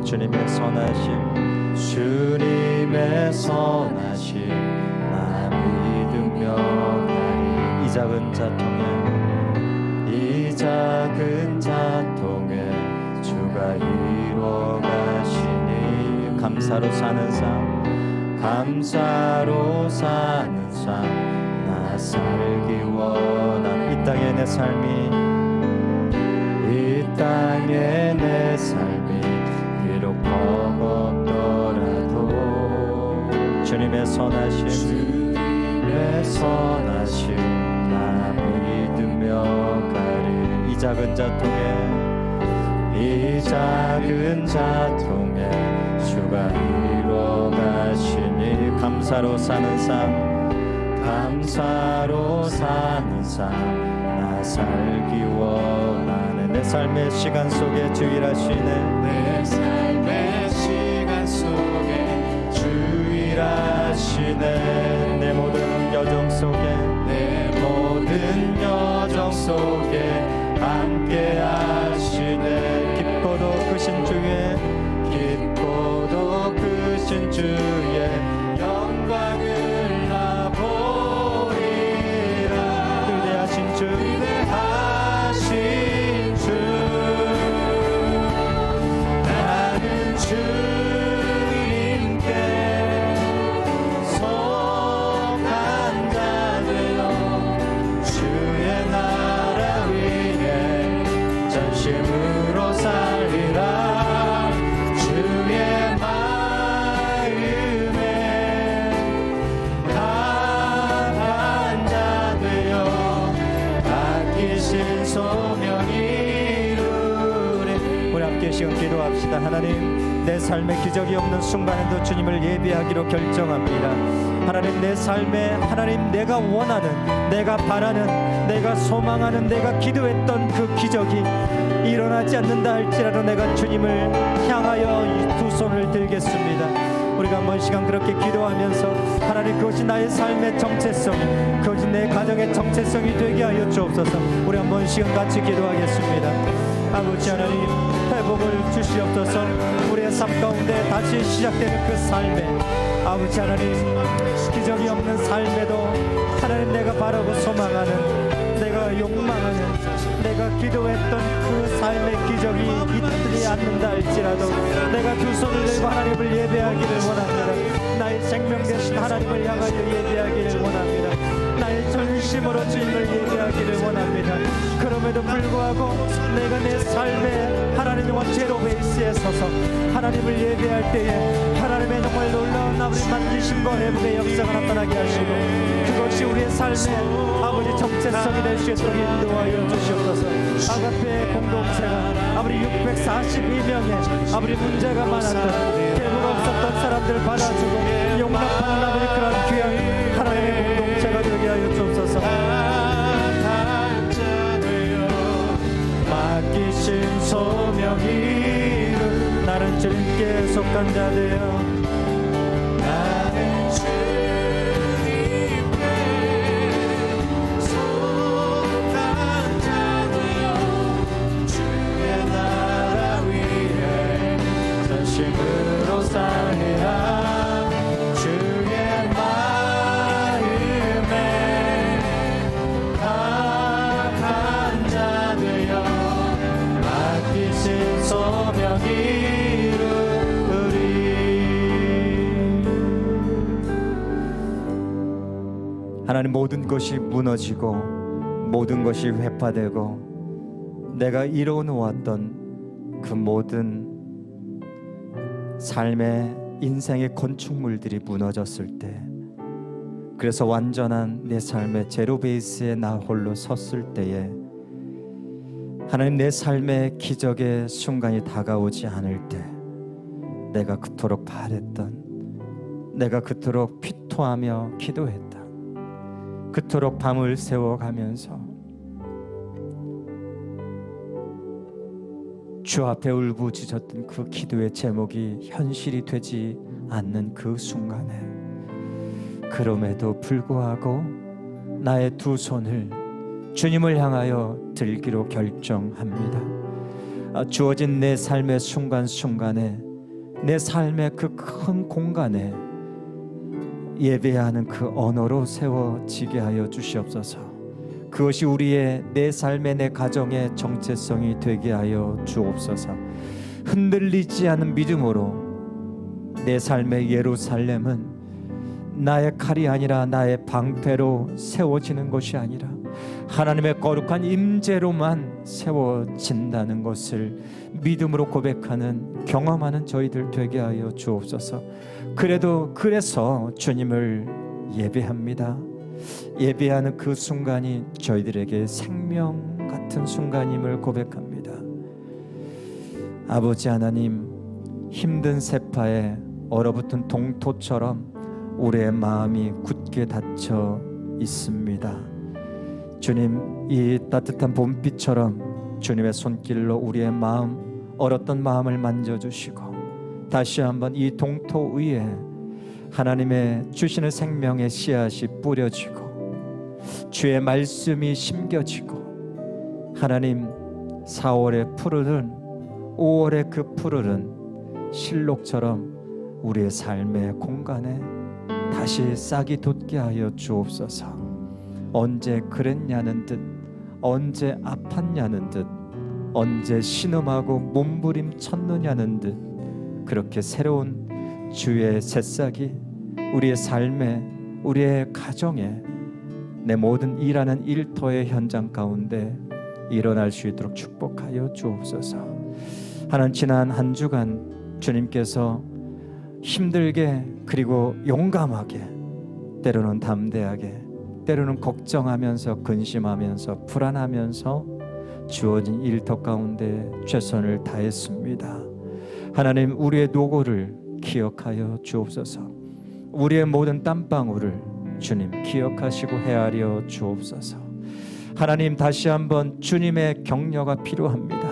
주님의 선하심, 주님의 선하심 나 믿으며 가리. 이 작은 자통에, 이 작은 자통에 주가 이루어 가시니. 감사로 사는 삶, 감사로 사는 삶 나 살기 원함. 이 땅에 내 삶이, 이 땅에 내 삶이 비록 버겁더라도 주님의 선하심, 주님의 선하심 나 믿으며 가리. 이 작은 자통에, 이 작은 자통에 주가 이루어 가시니 감사로 사는 삶 감사로 사는 삶 나 살기 원하네 내 삶의 시간 속에 주 일하시네 내 삶의 시간 속에 주 일하시네 내 모든 여정 속에 내 모든 여정 속에 함께 하시네 깊고도 크신 주의 깊고도 크신 주의 영광을 나 보리라 위대하신 주 위대하신 주 나는 주님께 속한 자 되어 주의 나라 위에 전심으로 살리라 주의 마음에 강한 자 되어 아끼신 소명이 이루리 우리 함께 시간 기도합시다. 하나님 내 삶에 기적이 없는 순간에도 주님을 예배하기로 결정합니다. 하나님 내 삶에 하나님 내가 원하는 내가 바라는 내가 소망하는 내가 기도했던 그 기적이 일어나지 않는다 할지라도 내가 주님을 향하여 이 두 손을 들겠습니다. 우리가 한번 시간 그렇게 기도하면서 하나님 그것이 나의 삶의 정체성 그것이 내 가정의 정체성이 되게 하여 주옵소서. 우리 한번 시간 같이 기도하겠습니다. 아버지 하나님 회복을 주시옵소서. 우리의 삶 가운데 다시 시작되는 그 삶에 아버지 하나님 기적이 없는 삶에도 하나님 내가 바라고 소망하는 내가 욕망하는 내가 기도했던 그 삶의 기적이 있지 않는다 할지라도 내가 두 손을 들고 하나님을 예배하기를 원합니다. 나의 생명 되신 하나님을 향하여 예배하기를 원합니다. 나의 전심으로 주님을 예배하기를 원합니다. 그럼에도 불구하고 내가 내 삶에 하나님과 제로 베이스에 서서 하나님을 예배할 때에 하나님의 정말 놀라운 아버지 만지심과 회복의 역사가 나타나게 하시고 그것이 우리의 삶의 아버지 정체성이 될 수 있도록 인도하여 주시옵소서. 아가페 공동체가 아버지 642명의 아버지 문제가 많았던 대부가 없었던 사람들 받아주고 용납하는 아버지 그런 귀한 하나님의 공동체가 되게 하여 주옵소서. 맡기신 소명이 이룬 나는 주님께 속한 자 되어 나는 주님께 속한 자 되어 주의 나라 위에 전심으로 살리라 주의 마음에 강한 자 되어 맡기신 소명이 이루리. 하나님 모든 것이 무너지고 모든 것이 회파되고 내가 이루어 놓았던 그 모든 삶의 인생의 건축물들이 무너졌을 때 그래서 완전한 내 삶의 제로 베이스에 나 홀로 섰을 때에 하나님 내 삶의 기적의 순간이 다가오지 않을 때 내가 그토록 바랬던 내가 그토록 피토하며 기도했다 그토록 밤을 새워가면서 주 앞에 울부짖었던 그 기도의 제목이 현실이 되지 않는 그 순간에 그럼에도 불구하고 나의 두 손을 주님을 향하여 들기로 결정합니다. 주어진 내 삶의 순간순간에 내 삶의 그 큰 공간에 예배하는 그 언어로 세워지게 하여 주시옵소서. 그것이 우리의 내 삶의 내 가정의 정체성이 되게 하여 주옵소서. 흔들리지 않은 믿음으로 내 삶의 예루살렘은 나의 칼이 아니라 나의 방패로 세워지는 것이 아니라 하나님의 거룩한 임재로만 세워진다는 것을 믿음으로 고백하는 경험하는 저희들 되게 하여 주옵소서. 그래서 주님을 예배합니다. 예배하는 그 순간이 저희들에게 생명 같은 순간임을 고백합니다. 아버지 하나님, 힘든 세파에 얼어붙은 동토처럼 우리의 마음이 굳게 닫혀 있습니다. 주님, 이 따뜻한 봄비처럼 주님의 손길로 우리의 마음, 얼었던 마음을 만져주시고 다시 한번 이 동토 위에 하나님의 주시는 생명의 씨앗이 뿌려지고 주의 말씀이 심겨지고 하나님, 4월의 푸르른 5월의 그 푸르른 실록처럼 우리의 삶의 공간에 다시 싹이 돋게 하여 주옵소서. 언제 그랬냐는 듯, 언제 아팠냐는 듯, 언제 신음하고 몸부림쳤느냐는 듯, 그렇게 새로운 주의 새싹이 우리의 삶에, 우리의 가정에, 내 모든 일하는 일터의 현장 가운데 일어날 수 있도록 축복하여 주옵소서. 하나님, 지난 한 주간 주님께서 힘들게 그리고 용감하게, 때로는 담대하게, 때로는 걱정하면서 근심하면서 불안하면서 주어진 일터 가운데 최선을 다했습니다. 하나님, 우리의 노고를 기억하여 주옵소서. 우리의 모든 땀방울을 주님 기억하시고 헤아려 주옵소서. 하나님, 다시 한번 주님의 격려가 필요합니다.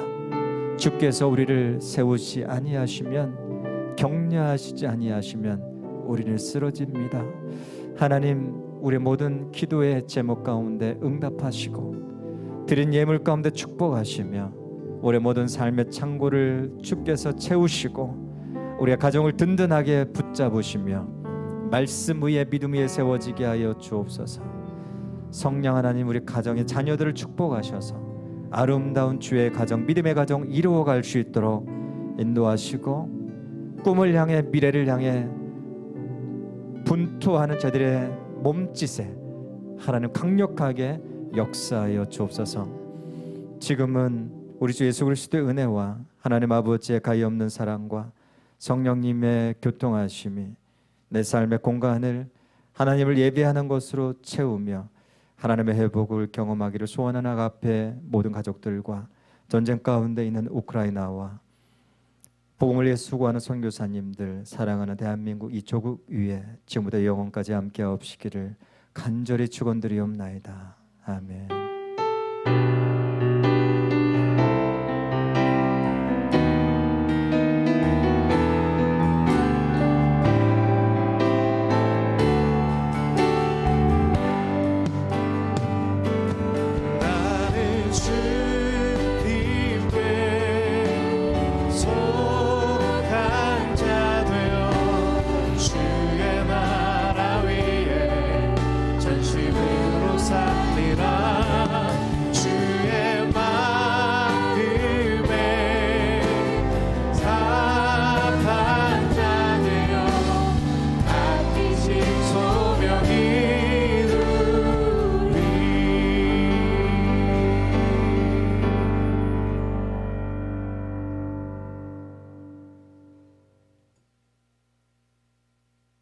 주께서 우리를 세우지 아니하시면, 격려하시지 아니하시면 우리는 쓰러집니다. 하나님, 우리 모든 기도의 제목 가운데 응답하시고 드린 예물 가운데 축복하시며 우리 모든 삶의 창고를 주께서 채우시고 우리의 가정을 든든하게 붙잡으시며 말씀 위에 믿음 위에 세워지게 하여 주옵소서. 성령 하나님, 우리 가정의 자녀들을 축복하셔서 아름다운 주의 가정, 믿음의 가정 이루어갈 수 있도록 인도하시고 꿈을 향해, 미래를 향해 분투하는 저들의 몸짓에 하나님 강력하게 역사하여 주옵소서. 지금은 우리 주 예수 그리스도의 은혜와 하나님 아버지의 가히 없는 사랑과 성령님의 교통하심이 내 삶의 공간을 하나님을 예배하는 것으로 채우며 하나님의 회복을 경험하기를 소원하는 아가페 모든 가족들과 전쟁 가운데 있는 우크라이나와 복음을 위해 수고하는 선교사님들, 사랑하는 대한민국 이 조국 위에 지금부터 영원까지 함께 하옵시기를 간절히 축원드리옵나이다. 아멘.